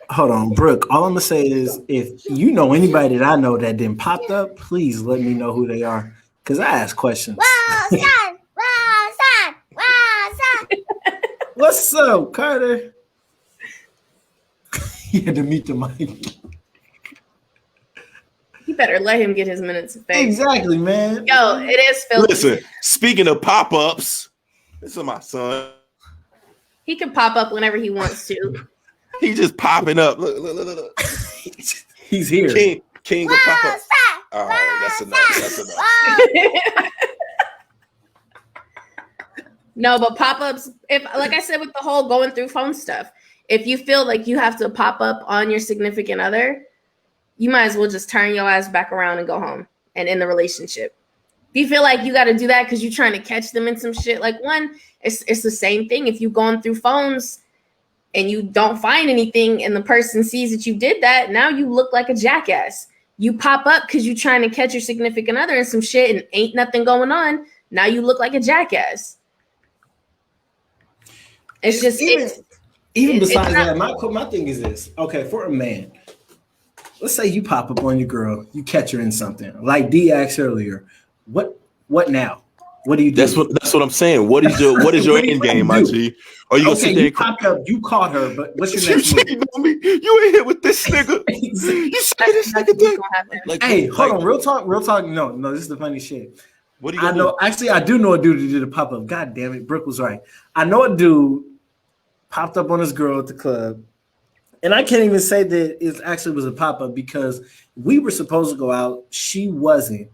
Hold on, Brooke. All I'm gonna say is if you know anybody that I know that didn't pop up, please let me know who they are. Because I ask questions. What's up, Carter? You had to meet the mic. You better let him get his minutes of fame. Exactly, man. Yo, it is filthy. Listen, speaking of pop-ups, this is my son. He can pop up whenever he wants to. He just popping up. Look. He's here. King of pop-ups. All right, that's enough. No, but pop-ups, if like I said with the whole going through phone stuff, if you feel like you have to pop up on your significant other, you might as well just turn your ass back around and go home and end the relationship. If you feel like you got to do that because you're trying to catch them in some shit, like it's the same thing. If you're going through phones and you don't find anything and the person sees that you did that, now you look like a jackass. You pop up because you're trying to catch your significant other in some shit and ain't nothing going on. Now you look like a jackass. It's just even besides that, my thing is this. Okay, for a man, let's say you pop up on your girl, you catch her in something. Like D asked earlier, what now? What do you do? That's what I'm saying. What is your end game, my G? Are you gonna sit there? You popped up, you caught her, but what's your next move? You ain't here with this nigga. You say this nigga thing. Like, hey, hold on, real talk. No, this is the funny shit. What do you do? Actually, I do know a dude who did a pop up. God damn it, Brooke was right. I know a dude popped up on his girl at the club, and I can't even say that it actually was a pop up because we were supposed to go out. She wasn't.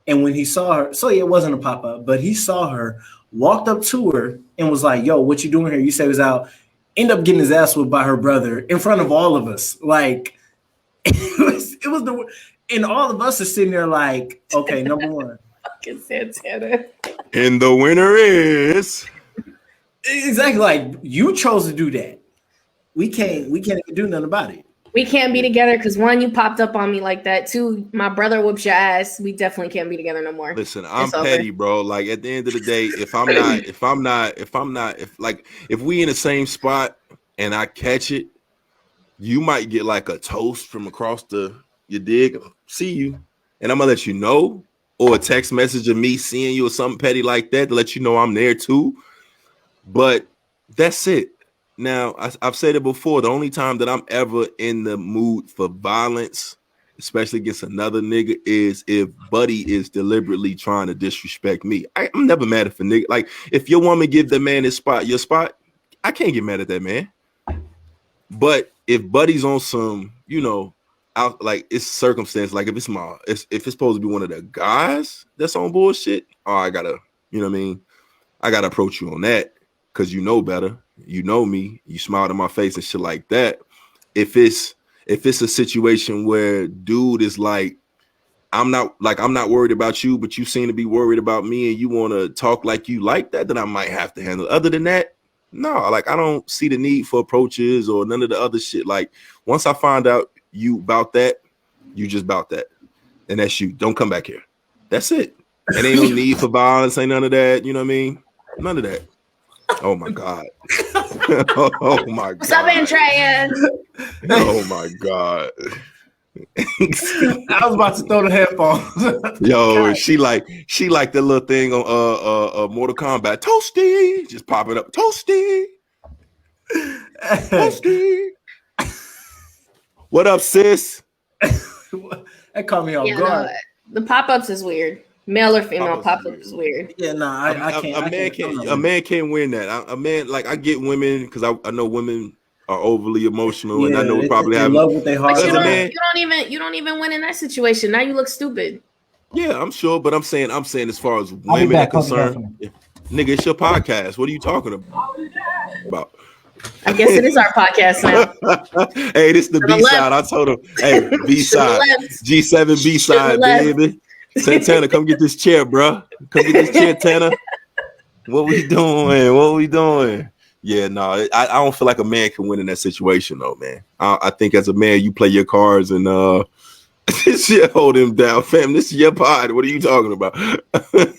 And when he saw her, so yeah, it wasn't a pop-up, but he saw her, walked up to her and was like, yo, what you doing here? You say he was out, end up getting his ass whipped by her brother in front of all of us. Like, And all of us are sitting there like, okay, number one. Fucking Santana. And the winner is Exactly, like you chose to do that. We can't do nothing about it. We can't be together because one, you popped up on me like that. Two, my brother whoops your ass. We definitely can't be together no more. Listen, I'm petty, bro. Like at the end of the day, if we in the same spot and I catch it, you might get like a toast from across your dig. See you, and I'm gonna let you know, or a text message of me seeing you or something petty like that to let you know I'm there too. But that's it. Now, I've said it before. The only time that I'm ever in the mood for violence, especially against another nigga, is if Buddy is deliberately trying to disrespect me. I'm never mad if a nigga, like, if your woman give the man your spot, I can't get mad at that man. But if Buddy's on some, out, like, it's circumstance, like if it's supposed to be one of the guys that's on bullshit, I gotta, I gotta approach you on that because you know better. You know me, you smiled in my face and shit like that. If it's a situation where dude is like, I'm not worried about you, but you seem to be worried about me and you want to talk like you like that, then I might have to handle it. Other than that, no, like I don't see the need for approaches or none of the other shit. Like once I find out you about that, you just about that. And that's you. Don't come back here. That's it. And ain't no need for violence, ain't none of that. You know what I mean? None of that. Oh my God. Oh my God. What's up, Andrea? Oh my God. I was about to throw the headphones. Yo, she like the little thing on Mortal Kombat. Toasty, just popping up. Toasty. Toasty. What up, sis? That caught me off guard. No, the pop-ups is weird. Male or female pop-up is weird. Yeah, no, I can't. A man can't win that. A man, like I get women because I know women are overly emotional, and I know we probably have love what they heart. But you don't even win in that situation. Now you look stupid. Yeah, I'm sure, but I'm saying as far as women are concerned, nigga, it's your podcast. What are you talking about? I guess it is our podcast now. Hey, this is the B side. I told him, hey, B side, G7 B side, baby. Santana, come get this chair, bro. Come get this chair, Tanner. What we doing? Yeah, no, I don't feel like a man can win in that situation, though, man. I think as a man, you play your cards and this shit hold him down, fam. This is your pod. What are you talking about?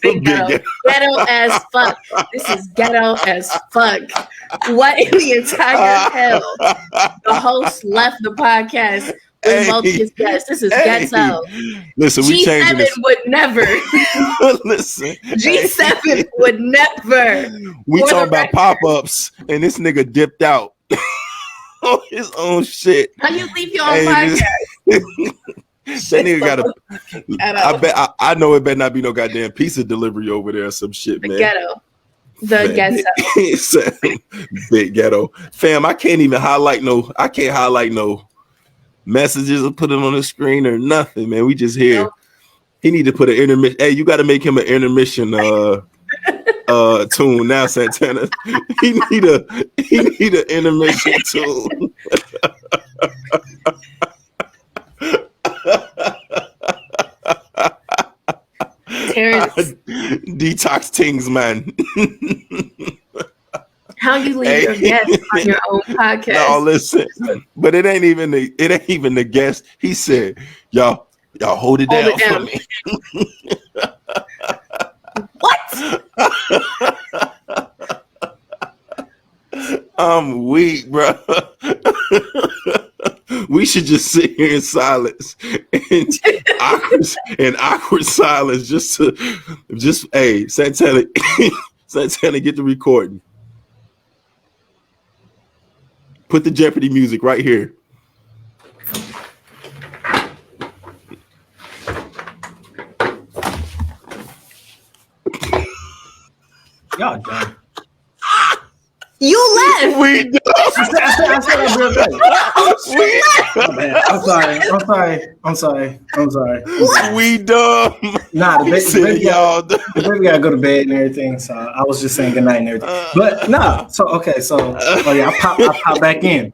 Big ghetto. Ghetto as fuck. This is ghetto as fuck. What in the entire hell? The host left the podcast. Both his guests. This is ghetto. Listen, we changing this. G7 would never. Listen, G7 would never. We talking about pop-ups, and this nigga dipped out on his own shit. How you leave your own podcast? That nigga got I know it better not be no goddamn pizza delivery over there or some shit, man. The ghetto. Big ghetto. Fam, I can't highlight no messages or put it on the screen or nothing, man. We just here. Nope. He need to put an intermission. Hey, you got to make him an intermission tune now, Santana. He need an intermission tune. Terrence. Detox things, man. How you leave your guest on your own podcast? No, listen, but it ain't even the guest. He said, "Y'all hold it down for me." What? I'm weak, bro. We should just sit here in silence and awkward silence. Hey, Santana, get the recording. Put the Jeopardy music right here. Y'all done. You left. We done. I'm sorry. We done. Nah, the baby gotta go to bed and everything. So I was just saying goodnight and everything. But no, I pop back in.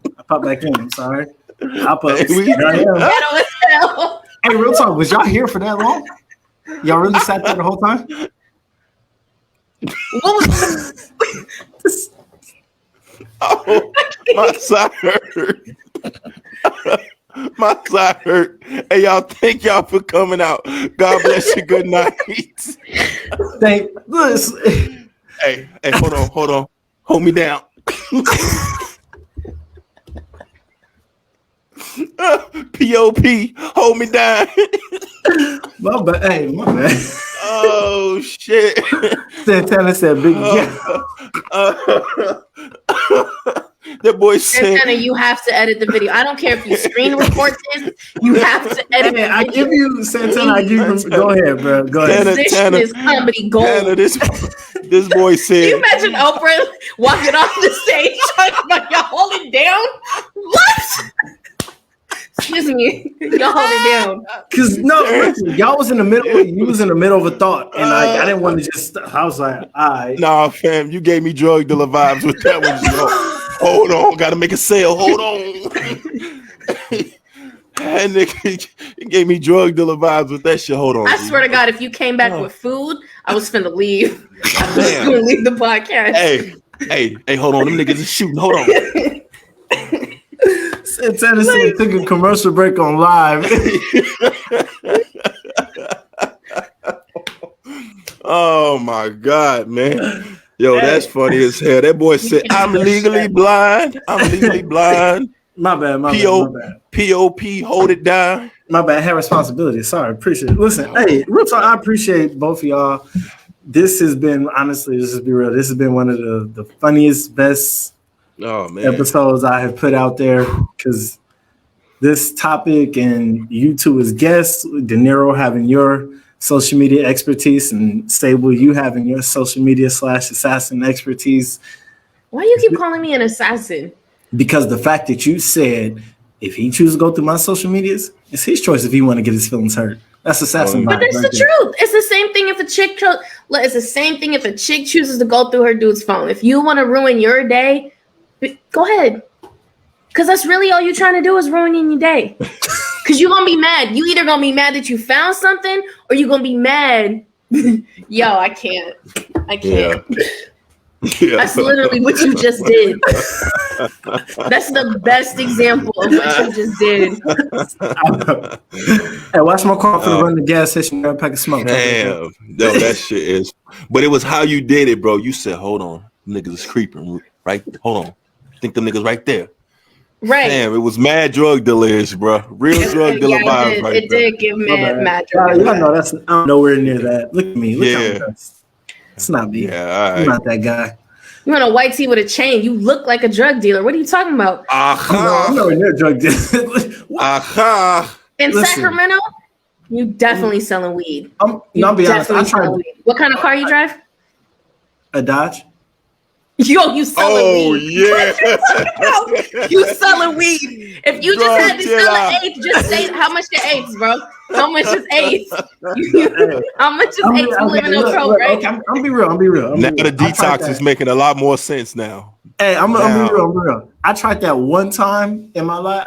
I'm sorry. I put Ghetto as hell. Hey, real talk, was y'all here for that long? Y'all really sat there the whole time? What was Oh, my side hurt. My side hurt. Hey, y'all, thank y'all for coming out. God bless you. Good night. Listen. Hey, hold on. Hold me down. POP, hold me down. My bad. Oh shit. Santana said big That boy said, Santana, you have to edit the video. I don't care if you screen record this. You have to edit the video. I give you Santana. I give you. Go ahead, bro. Go ahead. This shit is comedy gold. Tanner, this boy said. Can you imagine Oprah walking off the stage talking about y'all hold it down? What? Excuse me, y'all hold it down. Cause listen, y'all was in the middle. You was in the middle of a thought, and I didn't want to just. I was like, all right. Nah, fam, you gave me drug dealer vibes with that one. Hold on, gotta make a sale. Hold on. That nigga gave me drug dealer vibes with that shit. Hold on. I swear to God, if you came back with food, I was finna leave. I was gonna leave the podcast. Hey, hold on. Them niggas is shooting. Hold on. Santana said took a commercial break on live. Oh my God, man. Yo, that's funny as hell. That boy said, I'm legally blind. I'm legally blind. My bad. POP, hold it down. My bad. I had responsibility. Sorry, appreciate it. Listen, hey, real talk, I appreciate both of y'all. This has been, honestly, let's just be real. This has been one of the funniest, best episodes I have put out there, because this topic and you two as guests, De Niro having your social media expertise and Sable, you having your social media /assassin expertise. Why do you keep calling me an assassin? Because the fact that you said if he chooses to go through my social medias, it's his choice if he want to get his feelings hurt. That's assassin. But it's the truth. It's the same thing if a chick. It's the same thing if a chick chooses to go through her dude's phone. If you want to ruin your day, go ahead. Because that's really all you're trying to do is ruining your day. Because you're going to be mad. You either going to be mad that you found something or you're going to be mad. Yo, I can't. Yeah. That's literally what you just did. That's the best example of what you just did. Hey, watch my car for the run the gas station. Grab a pack of smoke. Damn. No, that shit is. But it was how you did it, bro. You said, hold on. Niggas is creeping. Right? Hold on. I think them niggas right there. Right. Damn, it was mad drug dealers, bro. Real drug dealer vibes. It did give mad drug. Y'all know I'm nowhere near that. Look at me. Look how I'm dressed. It's not me. Yeah, I'm not that guy. You want a white tee with a chain? You look like a drug dealer. What are you talking about? I'm nowhere near a drug dealer. In Sacramento, you definitely selling weed. I'll be honest. I tried. What kind of car you drive? A Dodge. Yo, you selling weed. Yeah. You selling weed. If you just had to sell an eighth, just say how much the eighths, bro. How much is eighth? How much is eighth? You live in a pro, right? Okay, I'm be real. Now the detox is making a lot more sense now. Hey, I'm be real. I tried that one time in my life.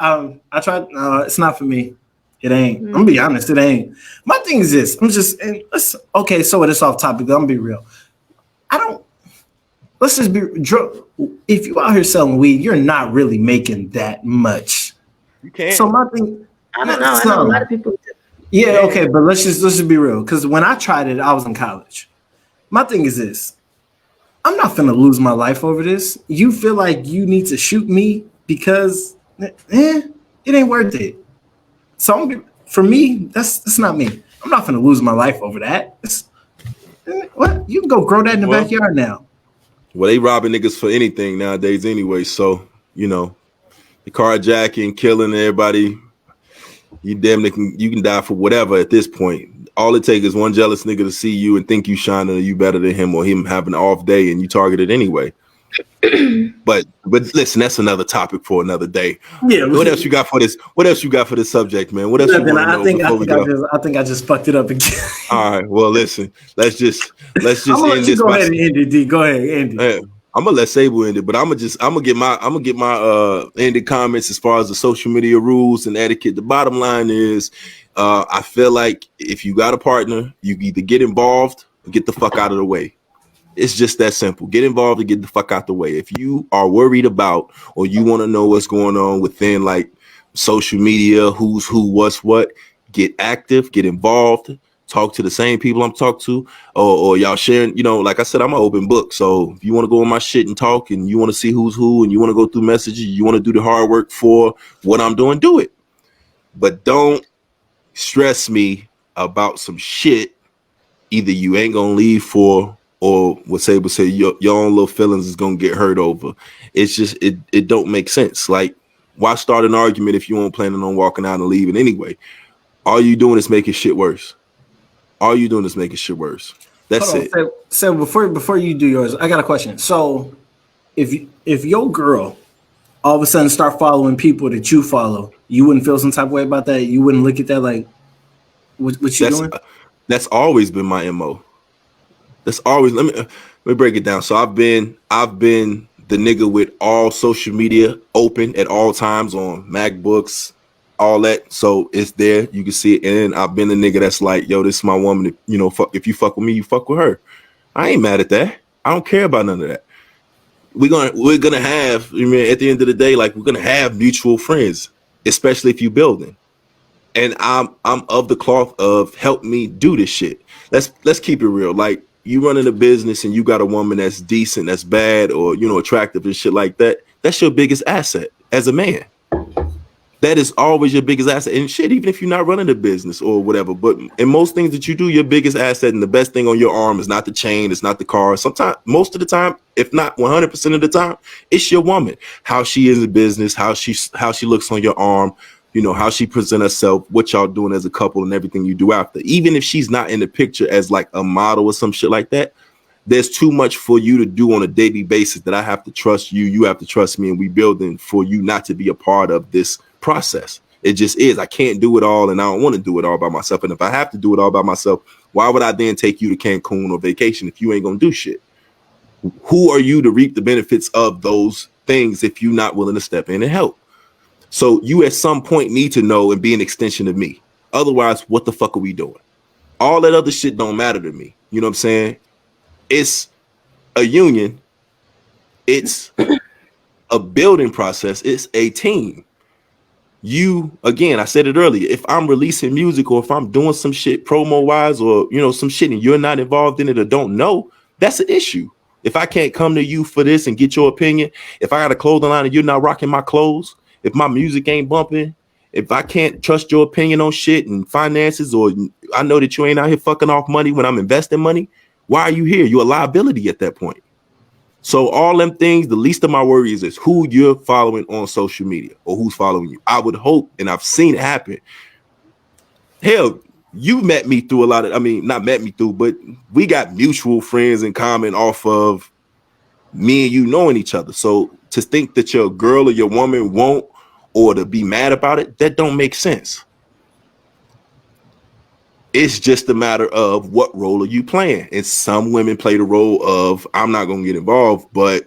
I tried. It's not for me. It ain't. I'm gonna be honest. It ain't. My thing is this. Okay. So it's off topic. I'm gonna be real. Let's just be. If you out here selling weed, you're not really making that much. You can't. So my thing. I don't know. I know a lot of people do. Yeah. Okay. But let's just be real. Because when I tried it, I was in college. My thing is this. I'm not finna lose my life over this. You feel like you need to shoot me because it ain't worth it. So for me, that's not me. I'm not finna lose my life over that. What? You can go grow that in the backyard now. Well, they robbing niggas for anything nowadays anyway. So, the carjacking, killing everybody, you can die for whatever at this point. All it takes is one jealous nigga to see you and think you shining or you better than him, or him having an off day and you targeted anyway. But listen, that's another topic for another day. Yeah. What else you got for this? What else you got for this subject, man? What else you want to know before we go? I think I just fucked it up again. All right. Well, listen. Let's just I'm gonna end this. Go ahead and end it, D. Go ahead, end it. I'm gonna let Sable end it, but I'm gonna get my ended comments as far as the social media rules and etiquette. The bottom line is, I feel like if you got a partner, you either get involved or get the fuck out of the way. It's just that simple. Get involved and get the fuck out the way. If you are worried about or you want to know what's going on within like social media, who's who, what's what, get active, get involved, talk to the same people I'm talking to, or y'all sharing, you know, like I said, I'm an open book. So if you want to go on my shit and talk and you want to see who's who and you want to go through messages, you want to do the hard work for what I'm doing, do it. But don't stress me about some shit either you ain't gonna leave for, or what Sable say, your own little feelings is gonna get hurt over. It's just it don't make sense. Like, why start an argument if you weren't planning on walking out and leaving anyway? All you doing is making shit worse. All you doing is making shit worse. That's it. So before you do yours, I got a question. So if your girl all of a sudden start following people that you follow, you wouldn't feel some type of way about that? You wouldn't look at that like, what you doing? That's always been my MO. That's always, let me break it down. So I've been the nigga with all social media open at all times on MacBooks, all that. So it's there, you can see it. And I've been the nigga that's like, yo, this is my woman. You know, if you fuck with me, you fuck with her. I ain't mad at that. I don't care about none of that. We're gonna have, I mean, at the end of the day, like, we're gonna have mutual friends, especially if you building. And I'm of the cloth of help me do this shit. Let's keep it real. Like, you running a business and you got a woman that's decent, that's bad, or, you know, attractive and shit like that. That's your biggest asset as a man. That is always your biggest asset. And shit, even if you're not running a business or whatever, but in most things that you do, your biggest asset and the best thing on your arm is not the chain, it's not the car. Sometimes, most of the time, if not 100% of the time, it's your woman. How she is in business, how she looks on your arm, you know, how she present herself, what y'all doing as a couple, and everything you do after. Even if she's not in the picture as like a model or some shit like that, there's too much for you to do on a daily basis that I have to trust you, you have to trust me, and we building for you not to be a part of this process. It just is. I can't do it all, and I don't want to do it all by myself. And if I have to do it all by myself, why would I then take you to Cancun or vacation if you ain't gonna do shit? Who are you to reap the benefits of those things if you're not willing to step in and help? So you at some point need to know and be an extension of me. Otherwise, what the fuck are we doing? All that other shit don't matter to me. You know what I'm saying? It's a union. It's a building process. It's a team. You, again, I said it earlier, if I'm releasing music or if I'm doing some shit promo wise or, you know, some shit and you're not involved in it or don't know, that's an issue. If I can't come to you for this and get your opinion, if I got a clothing line and you're not rocking my clothes, if my music ain't bumping, if I can't trust your opinion on shit and finances, or I know that you ain't out here fucking off money when I'm investing money, why are you here? You're a liability at that point. So all them things, the least of my worries is who you're following on social media or who's following you. I would hope, and I've seen it happen. Hell, you met me through a lot of, I mean, not met me through, but we got mutual friends in common off of me and you knowing each other. So to think that your girl or your woman won't, or to be mad about it, that don't make sense. It's just a matter of what role are you playing. And some women play the role of, I'm not going to get involved, but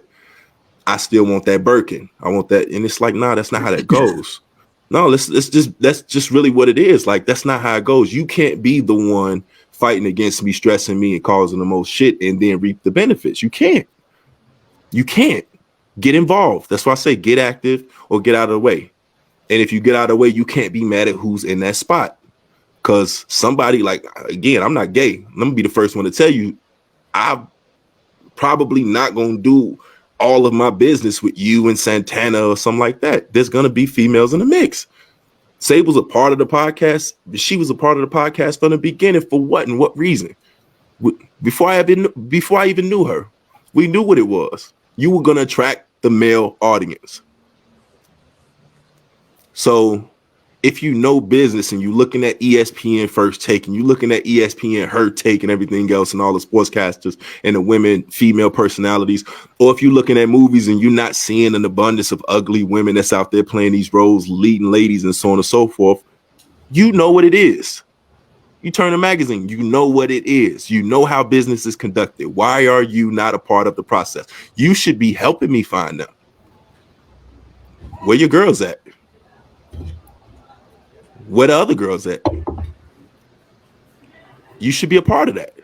I still want that Birkin. I want that. And it's like, nah, that's not how that goes. No, that's just really what it is. Like, that's not how it goes. You can't be the one fighting against me, stressing me and causing the most shit and then reap the benefits. You can't. Get involved. That's why I say get active or get out of the way. And if you get out of the way, you can't be mad at who's in that spot. Because somebody, like, again, I'm not gay. Let me be the first one to tell you, I'm probably not going to do all of my business with you and Santana or something like that. There's going to be females in the mix. Sable's a part of the podcast. She was a part of the podcast from the beginning. For what and what reason? Before I even knew her, we knew what it was. You were going to attract the male audience. So if you know business and you're looking at ESPN First Take and you're looking at ESPN Her Take and everything else and all the sportscasters and the women, female personalities, or if you're looking at movies and you're not seeing an abundance of ugly women that's out there playing these roles, leading ladies and so on and so forth, you know what it is. You turn a magazine, you know what it is. You know how business is conducted. Why are you not a part of the process? You should be helping me find them. Where your girls at? Where the other girls at? You should be a part of that.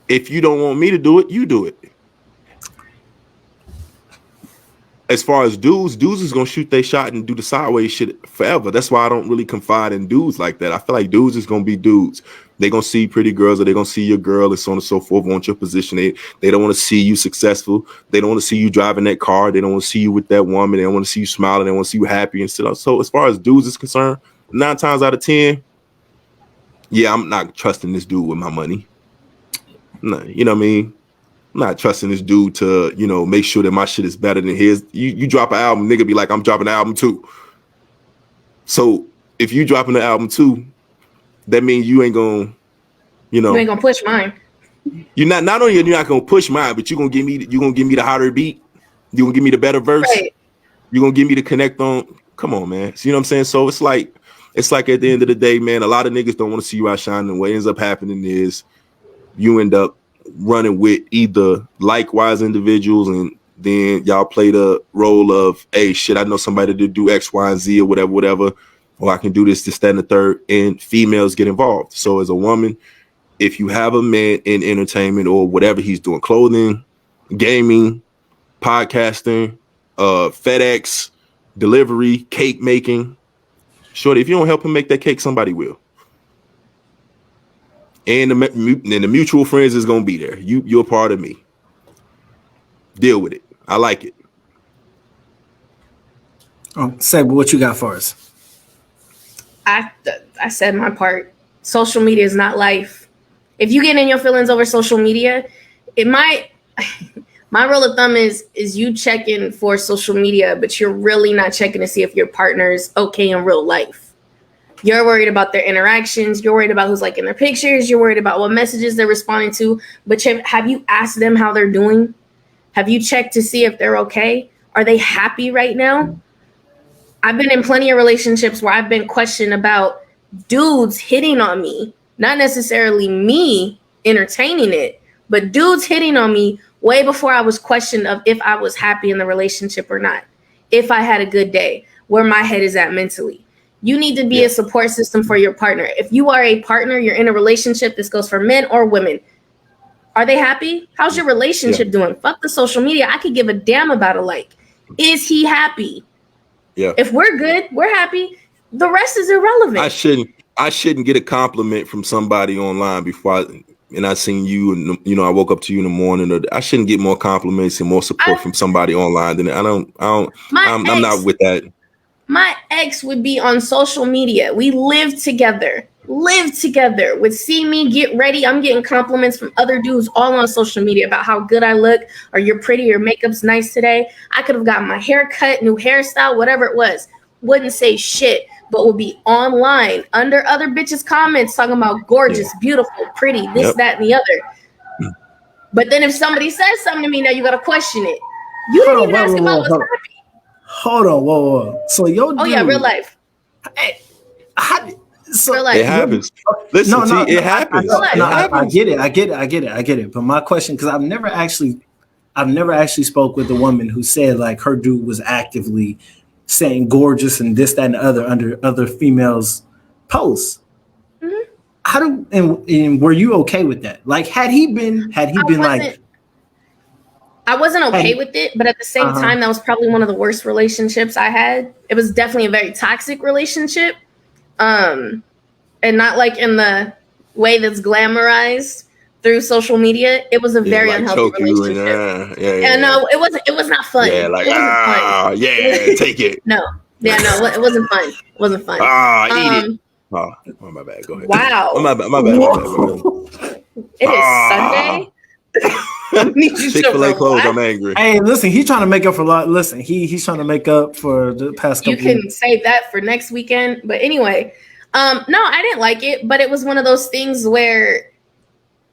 If you don't want me to do it, you do it. As far as dudes is gonna shoot their shot and do the sideways shit forever. That's why I don't really confide in dudes like that. I feel like dudes is gonna be dudes. They're gonna see pretty girls, or they're gonna see your girl, and so on and so forth, want your position. They don't want to see you successful. They don't want to see you driving that car. They don't want to see you with that woman. They don't want to see you smiling. They want to see you happy and stuff. So as far as dudes is concerned, 9 times out of 10, yeah, I'm not trusting this dude with my money. No, you know what I mean? I'm not trusting this dude to, make sure that my shit is better than his. You drop an album, nigga be like, I'm dropping an album too. So if you dropping the album too, that means you ain't gonna, you ain't gonna push mine. You're not only you're not gonna push mine, but you're gonna give me the hotter beat. You're gonna give me the better verse. Right. You're gonna give me the connect on. Come on, man. So, you know what I'm saying? So it's like at the end of the day, man, a lot of niggas don't want to see you outshine. And what ends up happening is you end up running with either likewise individuals, and then y'all play the role of, hey, shit, I know somebody to do X, Y, and Z or whatever, or I can do this, that, and the third, and females get involved. So as a woman, if you have a man in entertainment or whatever he's doing, clothing, gaming, podcasting, FedEx, delivery, cake making, shorty, if you don't help him make that cake, somebody will. And the mutual friends is gonna be there. You're a part of me. Deal with it. I like it. Seb, what you got for us? I said my part. Social media is not life. If you get in your feelings over social media, it might. My rule of thumb is you checking for social media, but you're really not checking to see if your partner's okay in real life. You're worried about their interactions. You're worried about who's liking their pictures. You're worried about what messages they're responding to. But have you asked them how they're doing? Have you checked to see if they're okay? Are they happy right now? I've been in plenty of relationships where I've been questioned about dudes hitting on me, not necessarily me entertaining it, but dudes hitting on me way before I was questioned of if I was happy in the relationship or not, if I had a good day, where my head is at mentally. You need to be a support system for your partner. If you are a partner, you're in a relationship, this goes for men or women. Are they happy? How's your relationship doing? Fuck the social media. I could give a damn about a like. Is he happy? Yeah. If we're good, we're happy. The rest is irrelevant. I shouldn't get a compliment from somebody online before I seen you, and I woke up to you in the morning. Or I shouldn't get more compliments and more support from somebody online than I'm not with that. My ex would be on social media. We lived together, would see me get ready. I'm getting compliments from other dudes all on social media about how good I look, or you're pretty, your makeup's nice today. I could have gotten my hair cut, new hairstyle, whatever it was. Wouldn't say shit, but would be online under other bitches' comments talking about gorgeous, beautiful, pretty, this, that, and the other. But then if somebody says something to me, now you got to question it. You didn't even ask about what's happy. Hold on, whoa. So yo, dude, real life. Real life. It happens. Listen, it happens. I get it. But my question, because I've never actually spoke with a woman who said like her dude was actively saying gorgeous and this, that, and the other under other females' posts. Mm-hmm. And were you okay with that? Like, had he been like. I wasn't okay with it, but at the same time, that was probably one of the worst relationships I had. It was definitely a very toxic relationship. And not like in the way that's glamorized through social media. It was a very unhealthy relationship. No, it was not fun. Yeah, like, take it. No, it wasn't fun. It wasn't fun. Eat it. Oh, my bad. Go ahead. Wow. My bad. It is Sunday. Chick-fil-A closed. I'm angry. Hey, listen, he's trying to make up for a lot. Listen, he's trying to make up for the past couple. You can save that for next weekend. But anyway, no, I didn't like it. But it was one of those things where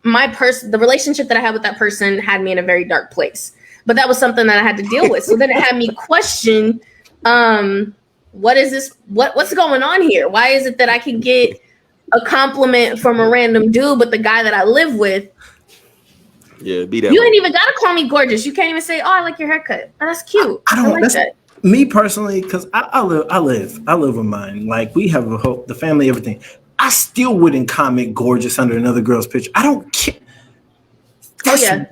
the relationship that I had with that person had me in a very dark place. But that was something that I had to deal with. So then it had me question, what is this? What's going on here? Why is it that I can get a compliment from a random dude, but the guy that I live with, be that. You ain't even gotta call me gorgeous. You can't even say, "Oh, I like your haircut." Oh, that's cute. I don't like that. Me personally, because I live with mine. Like we have the family, everything. I still wouldn't comment gorgeous under another girl's picture. I don't care. Oh yeah.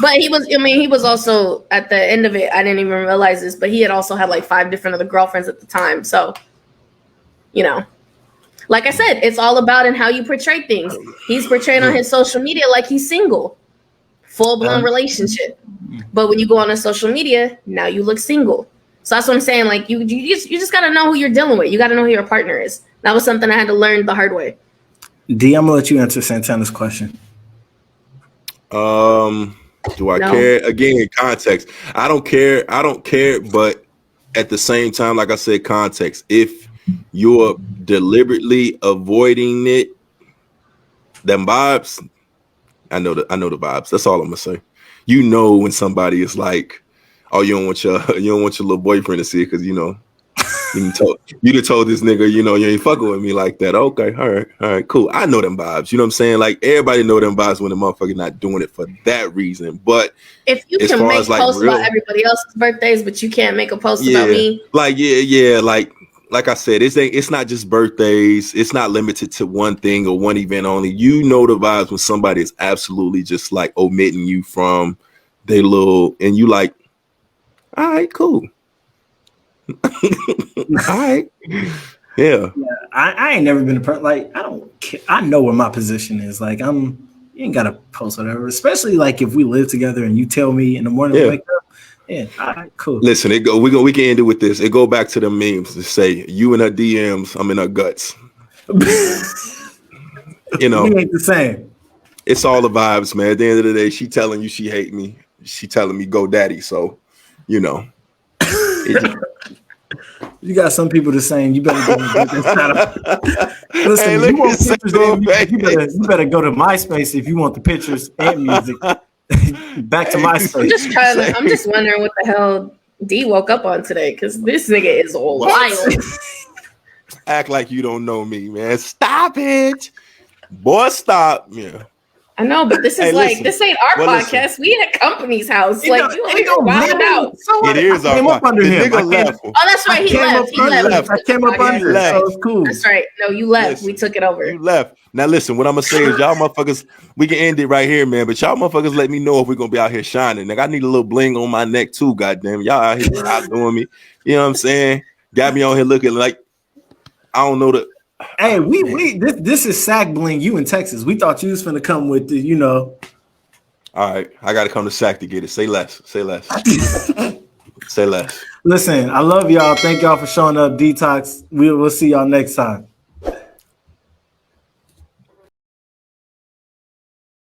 But he was also at the end of it. I didn't even realize this, but he had also had like 5 different other girlfriends at the time. So, like I said, it's all about in how you portray things. He's portraying on his social media like he's single, full-blown relationship. But when you go on his social media, now you look single. So that's what I'm saying. Like you just got to know who you're dealing with. You got to know who your partner is. That was something I had to learn the hard way. D, I'm gonna let you answer Santana's question. Do I care? Again, in context, I don't care, but at the same time, like I said, context. If you're deliberately avoiding it, them vibes, I know the vibes. That's all I'm gonna say. You know when somebody is like, oh, you don't want your little boyfriend to see it because you done told this nigga, you ain't fucking with me like that. Okay, all right, cool. I know them vibes. You know what I'm saying? Like everybody know them vibes when the motherfucker not doing it for that reason. But if you can make posts about everybody else's birthdays, but you can't make a post about me, like like I said, it's not just birthdays. It's not limited to one thing or one event only. You know the vibes when somebody is absolutely just like omitting you from their and you like, all right, cool. All right. Yeah. I ain't never been a person like I don't care. I know where my position is. Like you ain't gotta post whatever, especially like if we live together and you tell me in the morning to wake up. Yeah, all right, cool. Listen, we can end it with this. It go back to the memes to say you in her DMs, I'm in her guts. We ain't the same. It's all the vibes, man. At the end of the day, she telling you she hate me. She telling me go daddy. So, You got some people the same. You better go. Listen, if you want pictures and music, you better go to MySpace if you want the pictures and music. Back to MySpace. I'm just wondering what the hell D woke up on today because this nigga is wild. Act like you don't know me, man. Stop it, boy. Stop. Yeah. I know, but this is this ain't our podcast. We at company's house. You wilding out. It is our podcast. Nigga left. Oh, that's right. He left. I came up under. So it's cool. That's right. No, you left. We took it over. You left. Now listen, what I'm gonna say is y'all motherfuckers, we can end it right here, man. But y'all motherfuckers let me know if we're gonna be out here shining. Like I need a little bling on my neck too, goddamn. Y'all out here outdoing me. You know what I'm saying? Got me on here looking like I don't know the. Hey, this is Sac Bling. You in Texas? We thought you was finna come with the, All right, I gotta come to Sac to get it. Say less. Say less. Say less. Listen, I love y'all. Thank y'all for showing up. Detox. We'll see y'all next time.